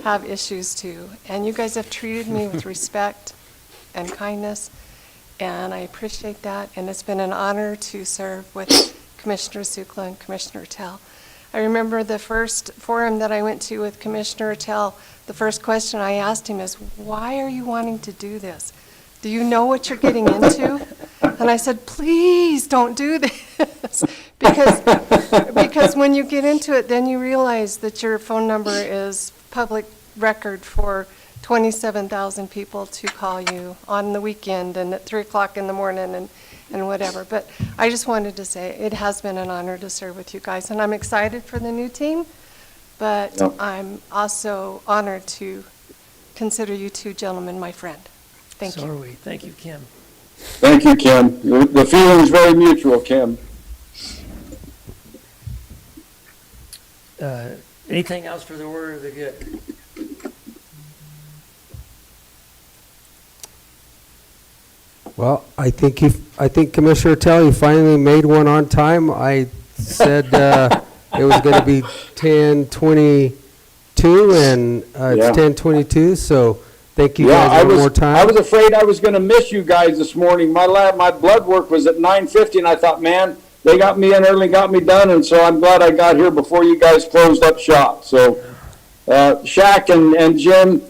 have issues too. And you guys have treated me with respect and kindness, and I appreciate that. And it's been an honor to serve with Commissioner Sukla and Commissioner Tell. I remember the first forum that I went to with Commissioner Tell, the first question I asked him is, why are you wanting to do this? Do you know what you're getting into? And I said, please don't do this. Because when you get into it, then you realize that your phone number is public record for 27,000 people to call you on the weekend and at 3 o'clock in the morning and whatever. But I just wanted to say it has been an honor to serve with you guys. And I'm excited for the new team, but I'm also honored to consider you two gentlemen my friend. Thank you. So are we. Thank you, Kim. Thank you, Kim. The feeling's very mutual, Kim. Anything else for the order of the good? Well, I think Commissioner Tell, you finally made one on time. I said it was going to be 10:22, and it's 10:22, so thank you guys one more time. I was afraid I was going to miss you guys this morning. My blood work was at 9:50, and I thought, man, they got me in early, got me done, and so I'm glad I got here before you guys closed up shop. So, Shaq and Jim,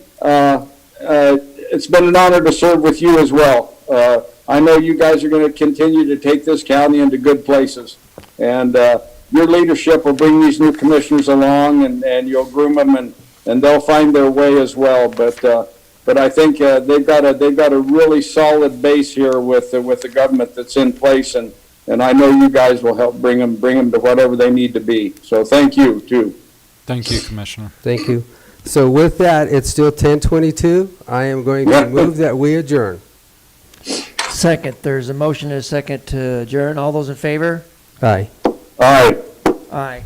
it's been an honor to serve with you as well. I know you guys are going to continue to take this county into good places, and your leadership will bring these new commissioners along, and you'll groom them, and they'll find their way as well. But I think they've got a really solid base here with the government that's in place, and I know you guys will help bring them to whatever they need to be. So thank you too. Thank you, Commissioner. Thank you. So with that, it's still 10:22. I am going to move that we adjourn. Second. There's a motion and a second to adjourn. All those in favor? Aye. Aye. Aye.